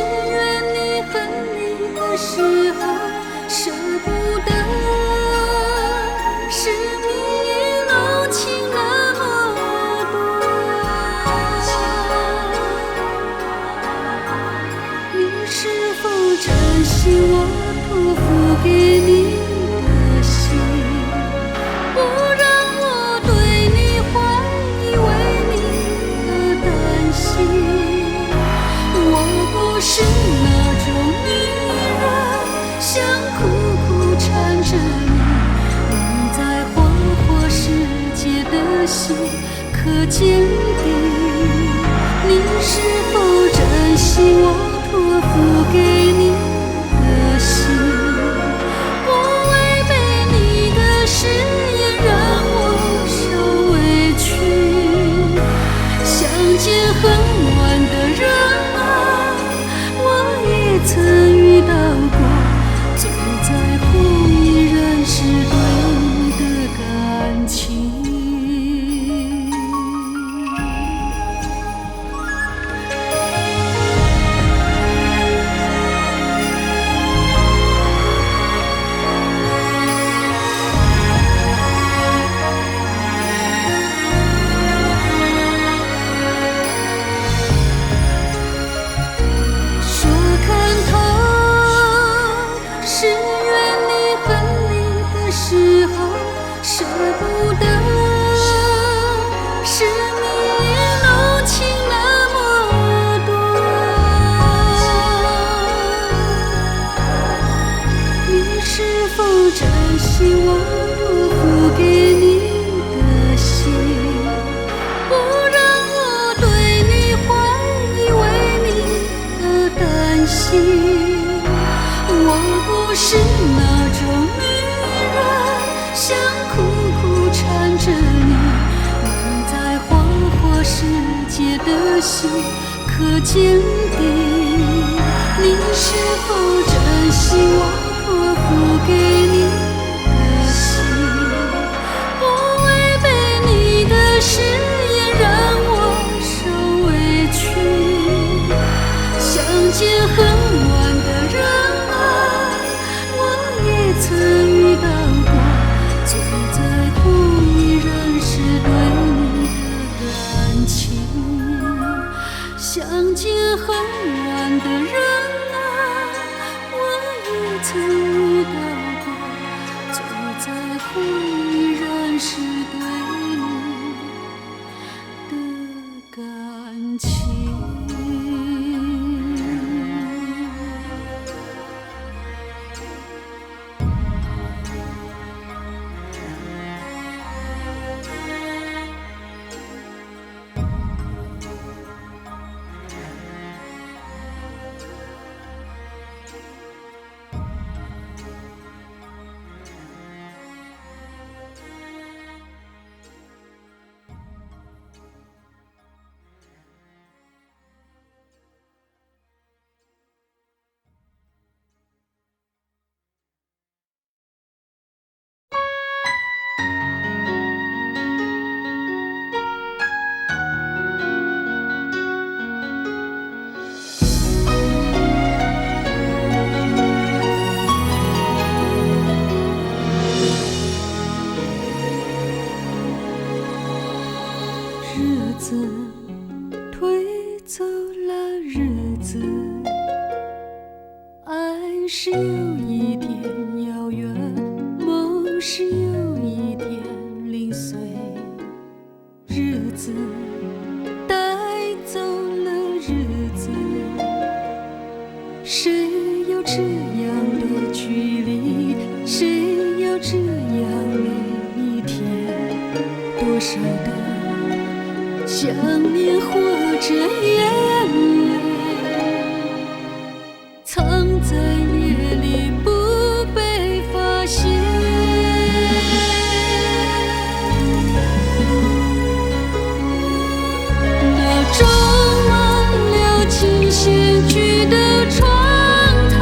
你分离的时候舍不得，是你浓情那么多。你是否珍惜我托付给你的心，不让我对你怀疑，为你而担心。我不是那种女人，想苦苦缠着你，你在花花世界的心可坚定。你是否珍惜我托付给你的心，不违背你的誓言让我受委屈。相见恨晚的人啊，我也曾遇到过，最在乎依然是对你的感情。说看透是愿你分离的时候舍不得，是你浓情那么多。你是否珍惜我托付给你的心，不让我对你怀疑，为你而担心。不是那种女人想苦苦缠着你，能在花花世界的心可坚定。你是否珍惜我托付给你的心？不违背你的誓言，让我受委屈。相见恨晚的人啊，我也曾遇到过，最在乎依然是对你的感情。相见恨晚的人啊，我也曾遇到过，最在乎依然是对你的感情。日子推走了日子，爱是有一点遥远，梦是有一点零碎。日子带走了日子，谁有这样的距离？谁有这样的一天？多少的想念或者眼泪，藏在夜里不被发现。那装满了琴弦曲的窗台，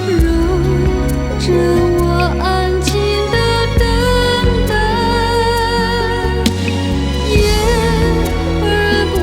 揉着我安静的等待。夜儿不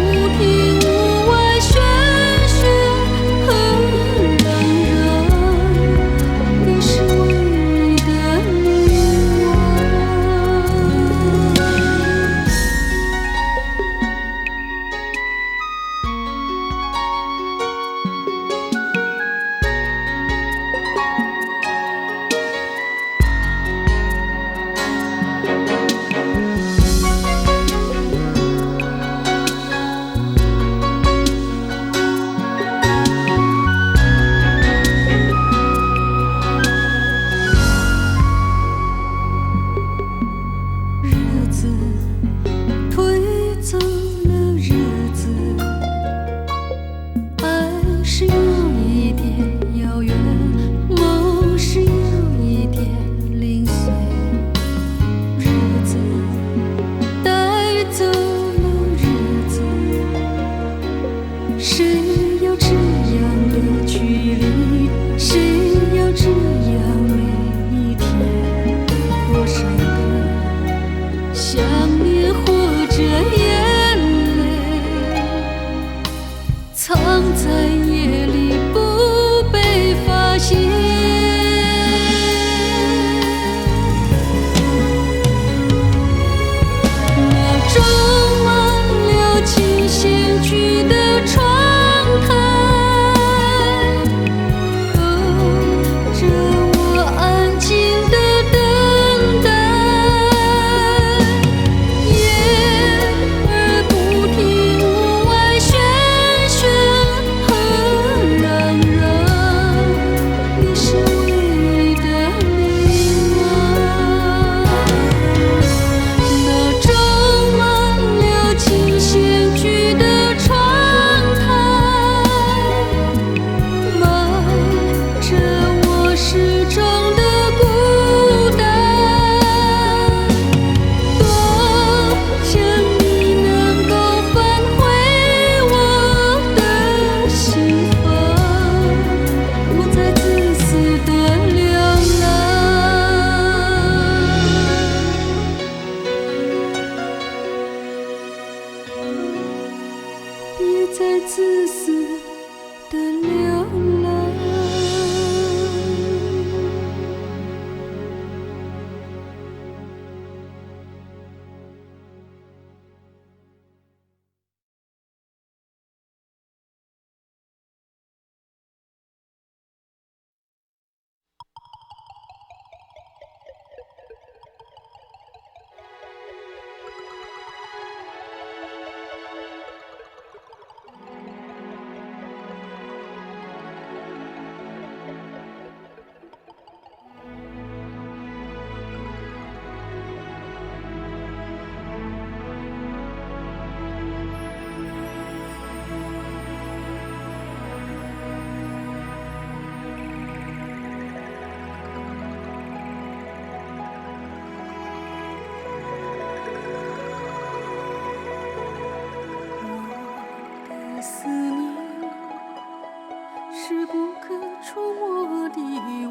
是不可触摸的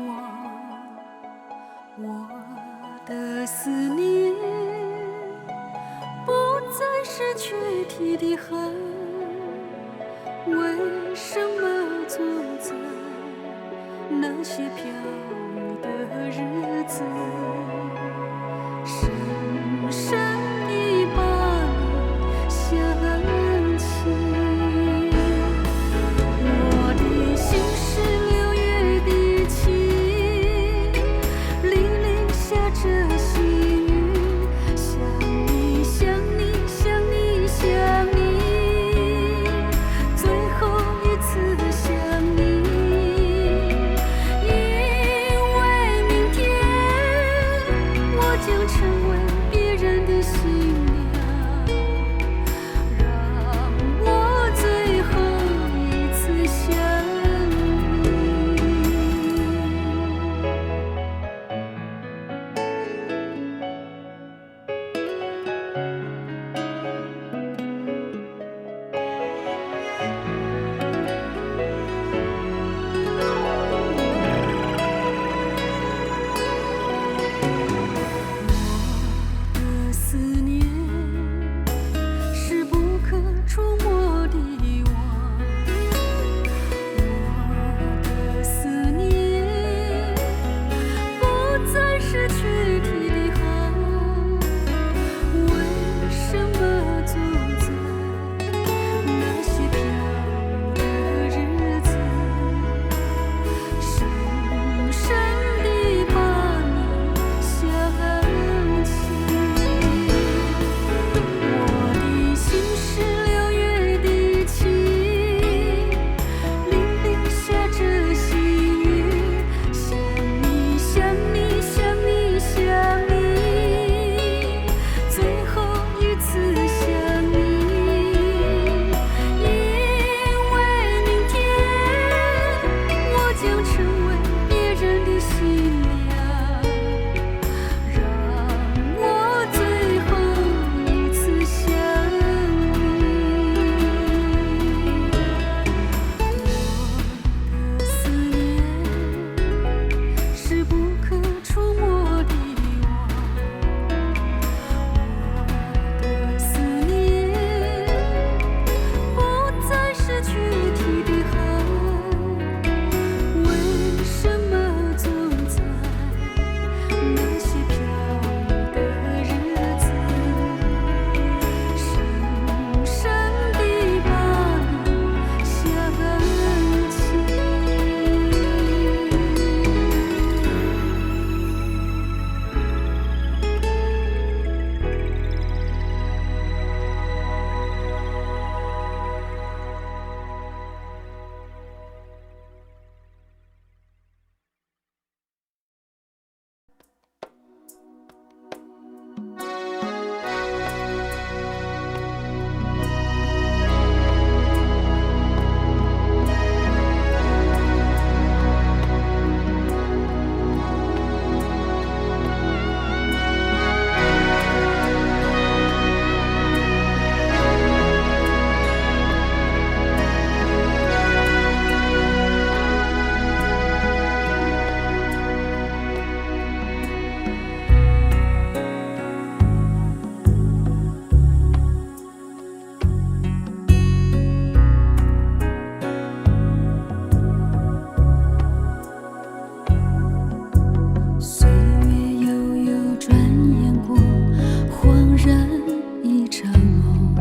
网，我的思念不再是躯体的痕，为什么总在那些飘的日子，深深地把你想起？我的心是6月的晴，沥沥下着细雨，想你想你想你想你，最后一次想你，因为明天我将成为别人的新娘，让我最后一次想的思念是不可触摸的网，我的思念不再是躯体的痕，为什么总在那些飘的日子，深深地把你想起？我的心是6月的晴，沥沥下着细雨，想你想你想你想你，最后一次想你，因为明天我将成为别人的新娘，让我最后一次想你。我的思念是不可触摸的网，我的思念不再是躯体的痕，为什么总在那些飘的日子，深深地把你想起？岁月悠悠转眼过，恍然一场梦，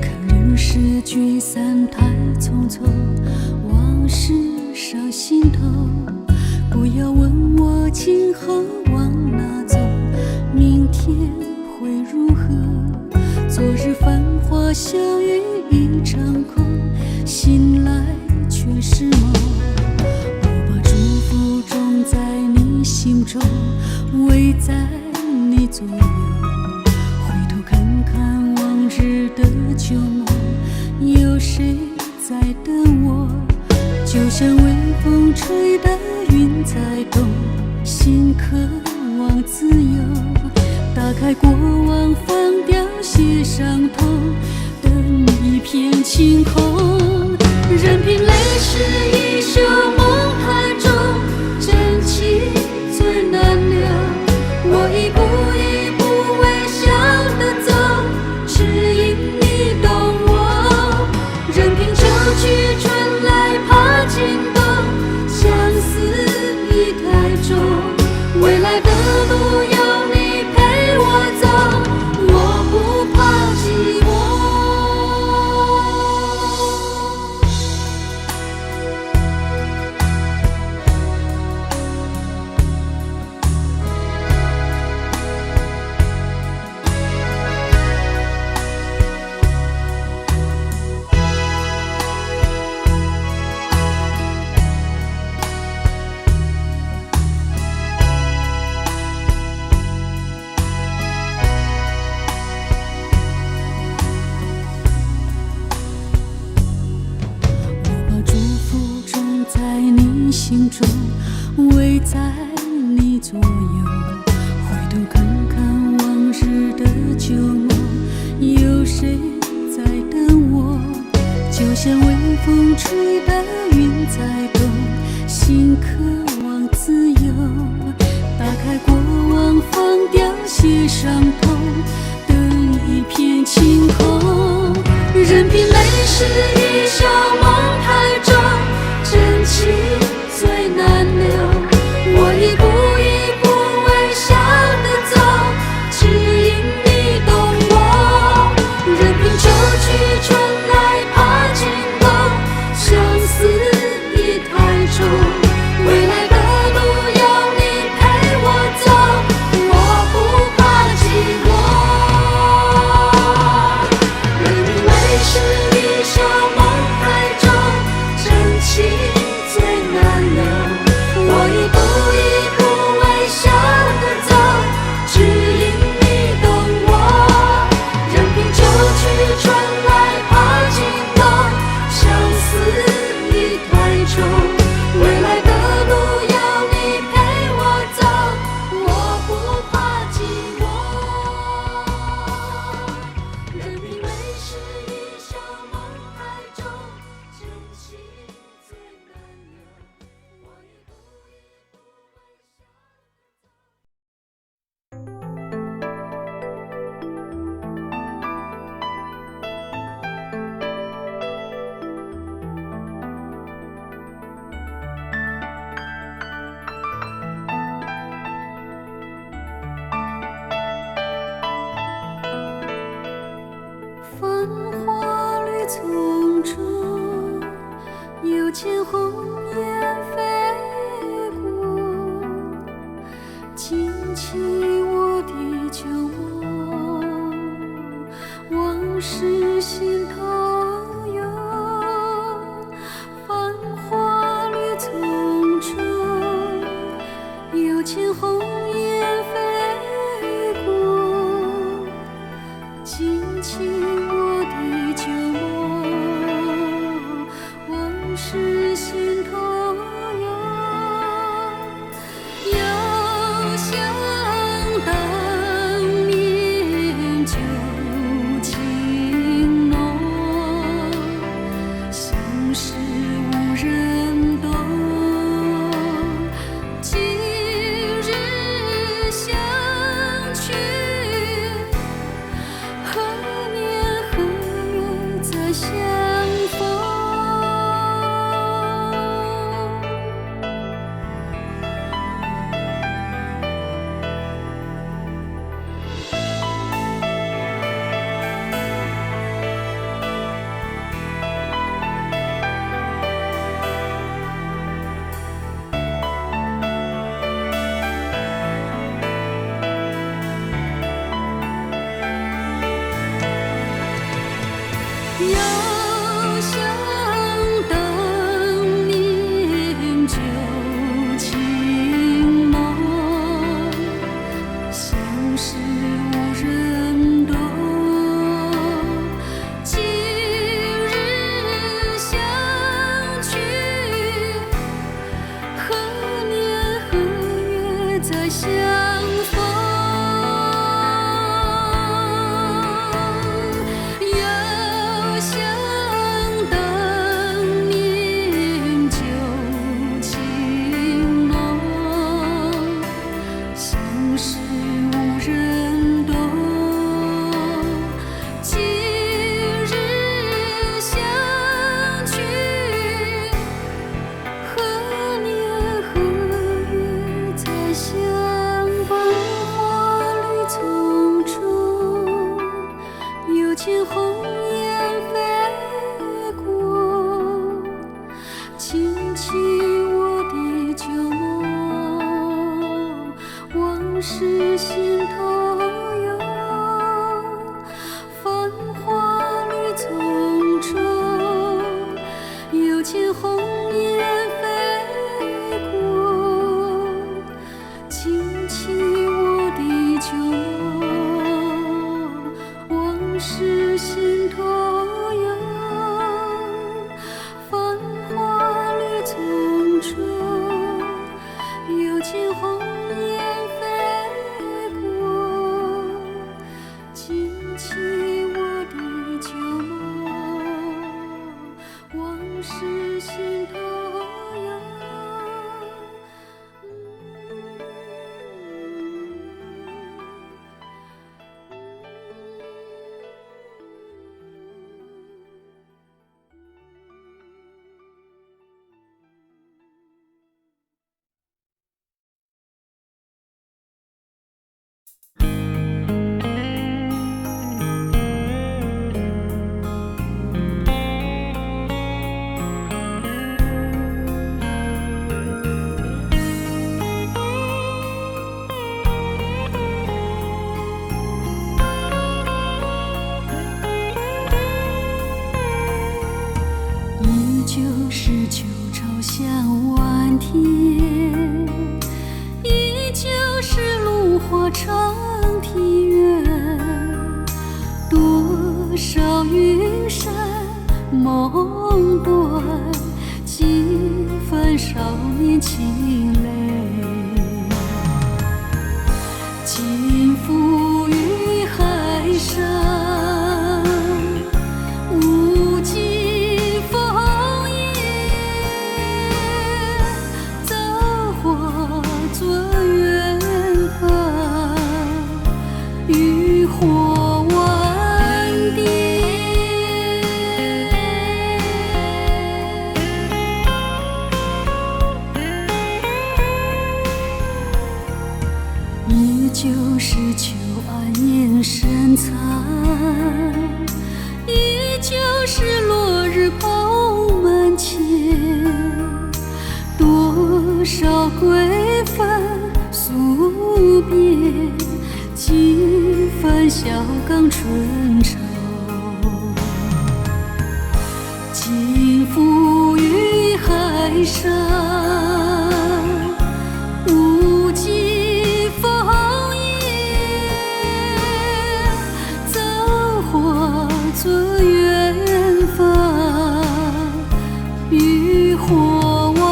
看人世聚散太匆匆，往事上心头。不要问我今后往哪走，明天会如何？昨日繁华相遇一场空，醒来却是梦。我把祝福种在你心中，围在你左右，回头看看往日的旧梦，有谁在等我？就像微风吹的云在动，心渴望自由，打开过往，放掉些伤痛，等一片晴空，任凭泪湿衣裳。心中，围在你左右。回头看看往日的旧梦，有谁在等我？就像微风吹的云在动，心渴望自由。打开过往，放掉些伤痛，等一片晴空。任凭泪湿衣裳梦太重，真情最难留。我一步一步微笑地走，只因你懂我。任凭秋去春来怕惊动，相思已太重。未来的路有你陪我走，我不怕寂寞。任凭泪湿衣裳梦太重，真情最难留。我一步一步微笑地走，只因你懂我。任凭秋去春来怕惊动，相思已太重。未来的路有你陪我走，我不怕寂寞。任凭泪湿衣裳梦太重，真情最难留。我一步一步微笑。繁华绿丛中，有千红颜飞过，惊起我的旧梦，往事心头涌。繁华绿丛中，有千红颜飞过，惊起我的旧梦，往事心头涌。又想当年旧情浓，相识无人懂。今日相去，何年何月再相逢？又想当年旧情浓，相识无人懂。今日相去，何年何月再相逢？又想当年旧情浓，相识无人懂。今日相去，何年何月再相逢？花绿丛中，有千红颜飞过，惊起我的旧梦，往事心头涌。繁华绿丛中，有千红颜飞过，惊起我的旧梦，往事心头涌。繁华绿丛中。天，依旧是芦花长堤远，多少云山梦断，几分少年情泪，尽付于海上，无际风烟，造化尊远方，渔火万点。依旧是旧岸烟深残，依旧是落日蓬门前，多少归帆宿别，几分小岗春愁，尽付于海上，无际风烟，造化尊远方，渔火万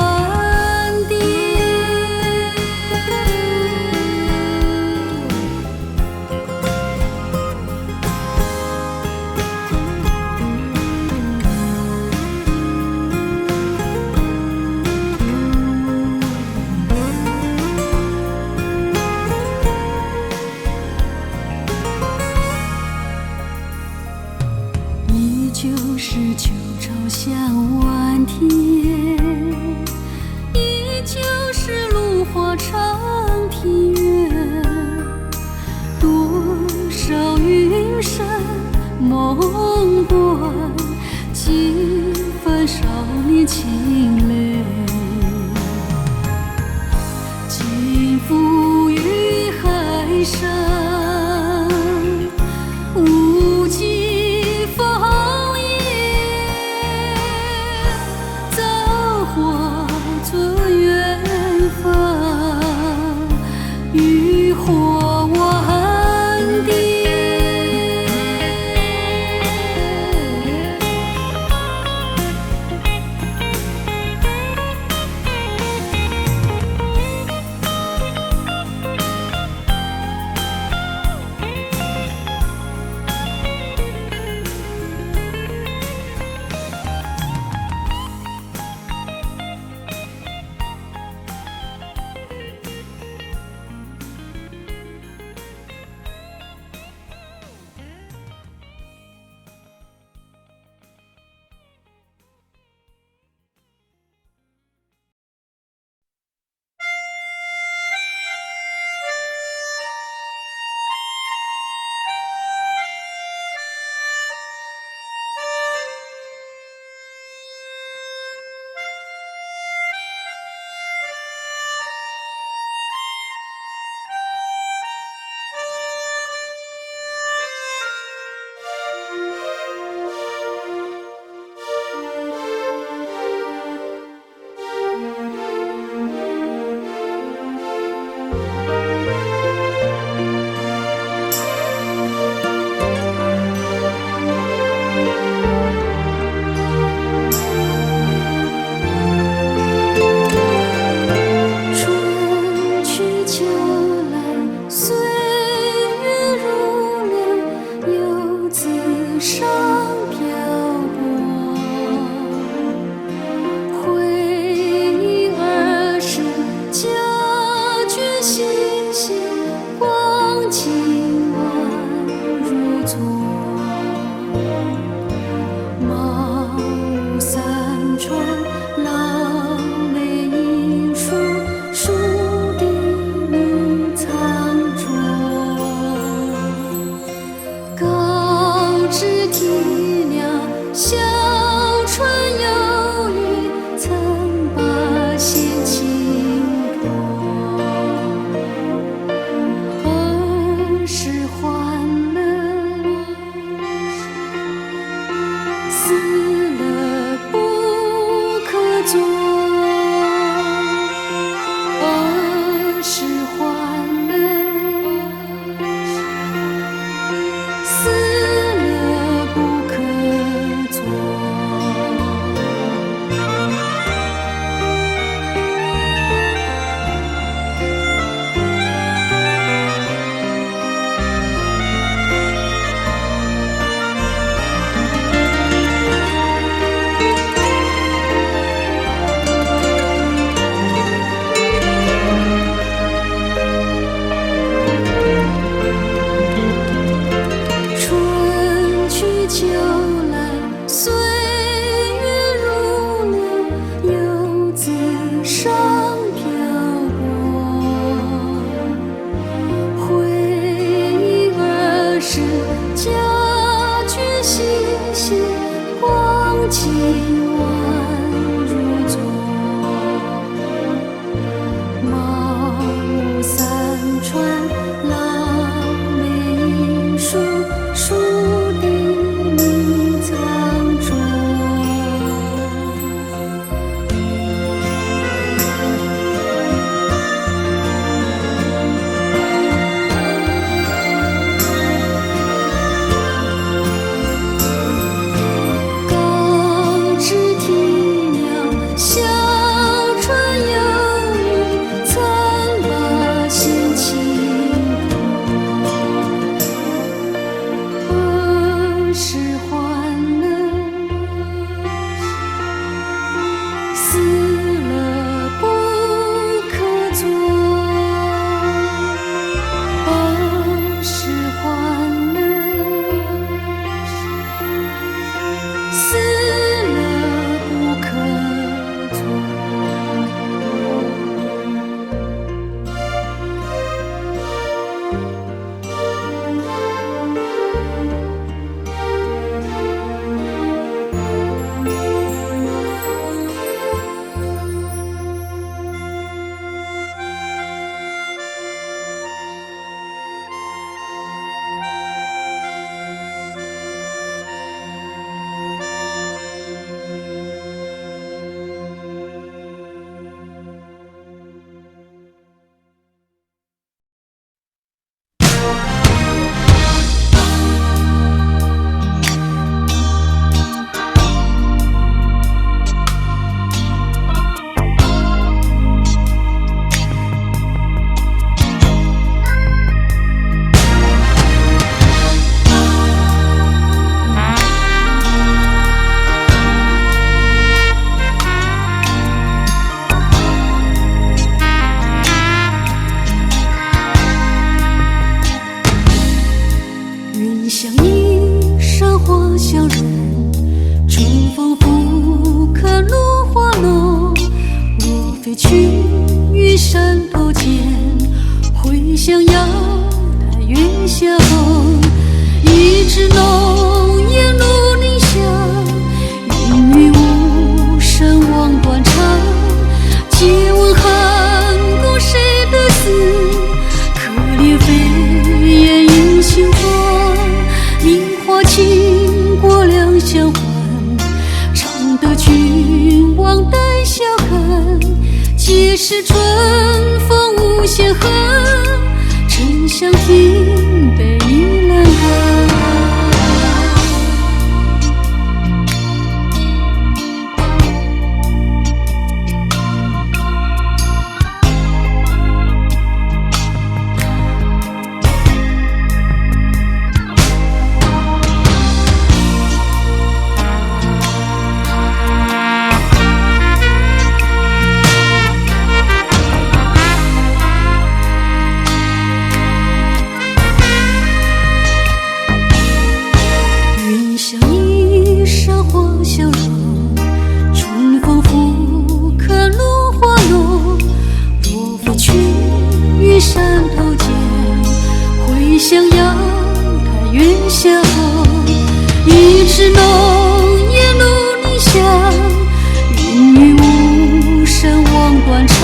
点。依旧是旧潮向晚天，依旧是芦花长堤远，多少云山梦断，几分少年情泪，尽付于海上，无际风烟，造化尊远方，渔火万点。春去秋来，岁月如流，游子上漂泊。回忆儿时家眷心系，光景宛如昨。茅屋三川，老梅影疏，树底女藏拙。高枝啼鸟，小船游鱼，曾把闲情托。儿时欢乐，死了不可作。的曲与山头间，回响瑶台月下后，一枝浓烟如凝香，云雨无声望断肠。借问汉宫谁的死？可怜飞燕映新妆。名花倾国两相还，常得君王带笑看。皆是春风无限恨，沉香亭北倚阑干。山头间，回响瑶台月下后，一枝浓烟如凝香，云雨无声望断肠。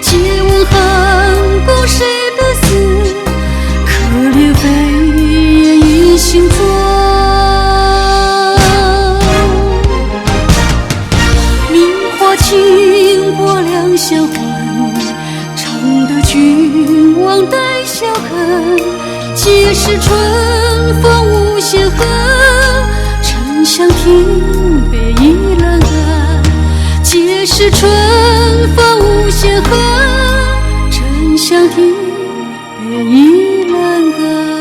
借问汉宫谁的死？可怜飞燕映新妆。名花倾国两相还，常得君王带笑看。皆是春风无限恨，沉香亭北倚阑干。皆是春风无限恨，沉香亭北倚阑干。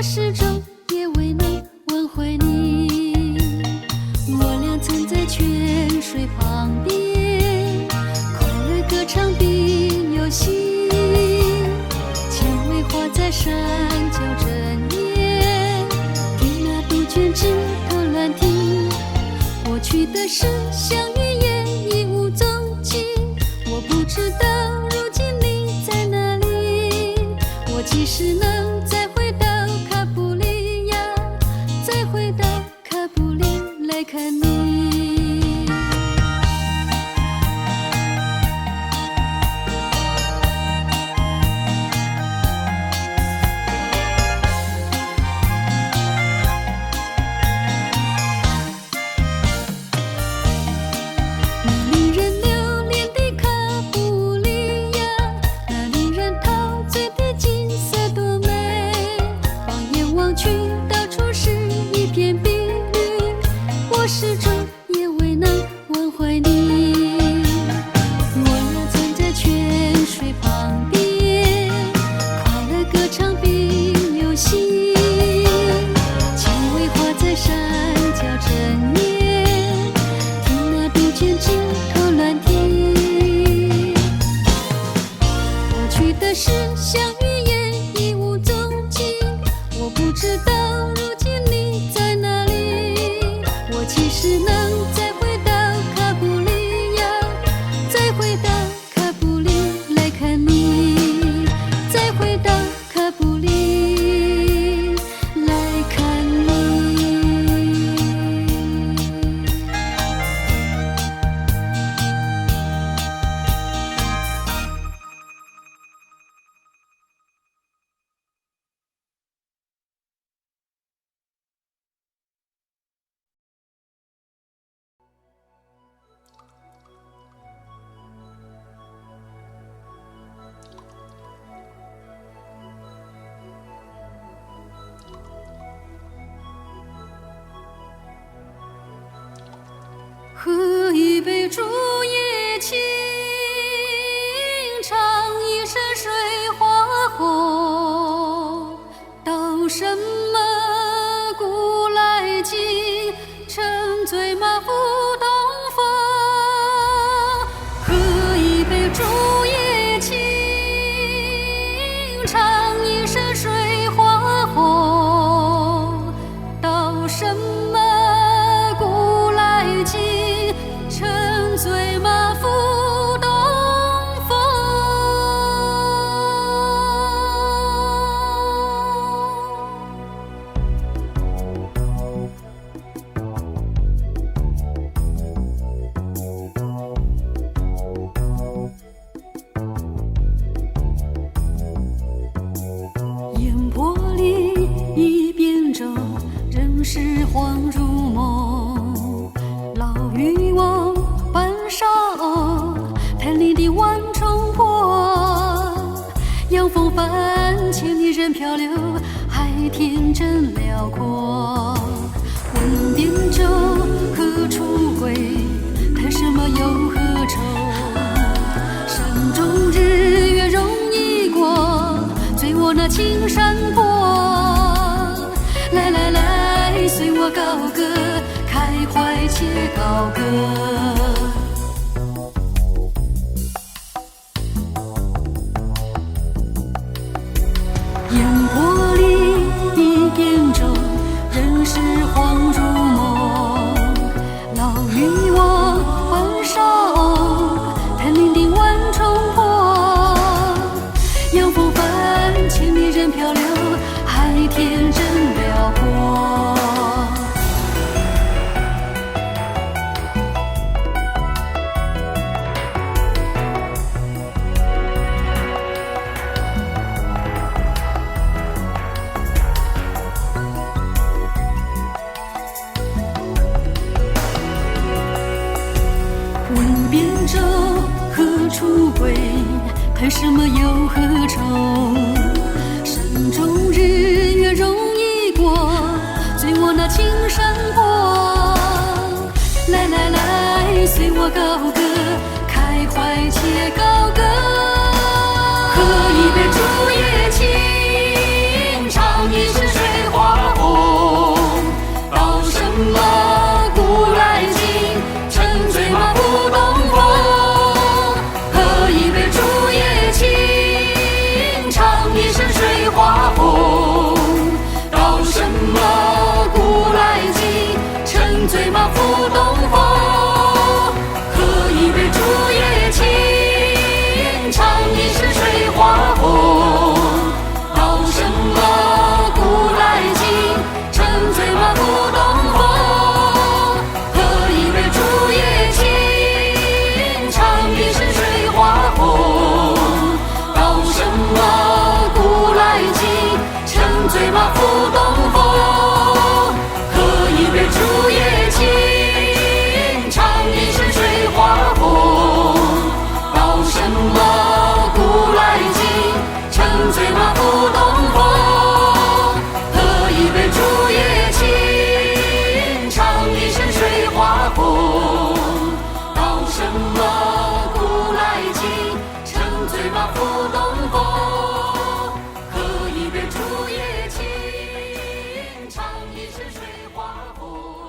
始终也未能挽回你。我俩曾在泉水旁边快乐歌唱并游戏，蔷薇花在山脚正艳，给那杜鹃枝头乱啼。过去的事相遇也已无踪迹，我不知道如今你在哪里。我即使能再回到卡布里亚，再回到卡布里来看你。那令人留恋的卡布里亚，那令人陶醉的景色多美，放眼望去到处是一片碧绿，我始终醉马赴东风，喝一杯竹叶青，唱一声水花红。道什么古来今，沉醉马赴东风。烟波里一边走，人世恍如梦。老渔翁半晌，潭里的万重波。阳风泛，千里人漂流，海天真辽阔。问边舟，何处归？谈什么又何愁？山中日月容易过，醉我那青山坡。来来来，随我高歌，开怀且高歌。烟波里一边舟，人世恍如梦。老渔翁半晌，潭里的万重波。阳风泛，千里人漂流，海天真辽阔。问边舟，何处归？谈什么又何愁？山中日月容易过，醉我那青山坡。来来来，随我高歌，开怀且高歌。喝一杯竹叶青，唱一声水花红。道什么古来今，沉醉马赴东风。喝一杯竹叶青，唱一声水花红。道什么古来今，沉醉马赴东风。喝一杯竹叶青，唱一声水花红。道什么古来今，沉醉马赴东风。喝一杯竹叶青，唱一声水花红。道什么古来今，沉醉马赴东风。喝一杯竹叶青，唱一声水花红。道什么古来今，沉醉马赴东风。喝一杯竹叶青，唱一声水花红。道什么古来今，沉醉马赴东风。喝一杯竹叶青，唱一声水花红。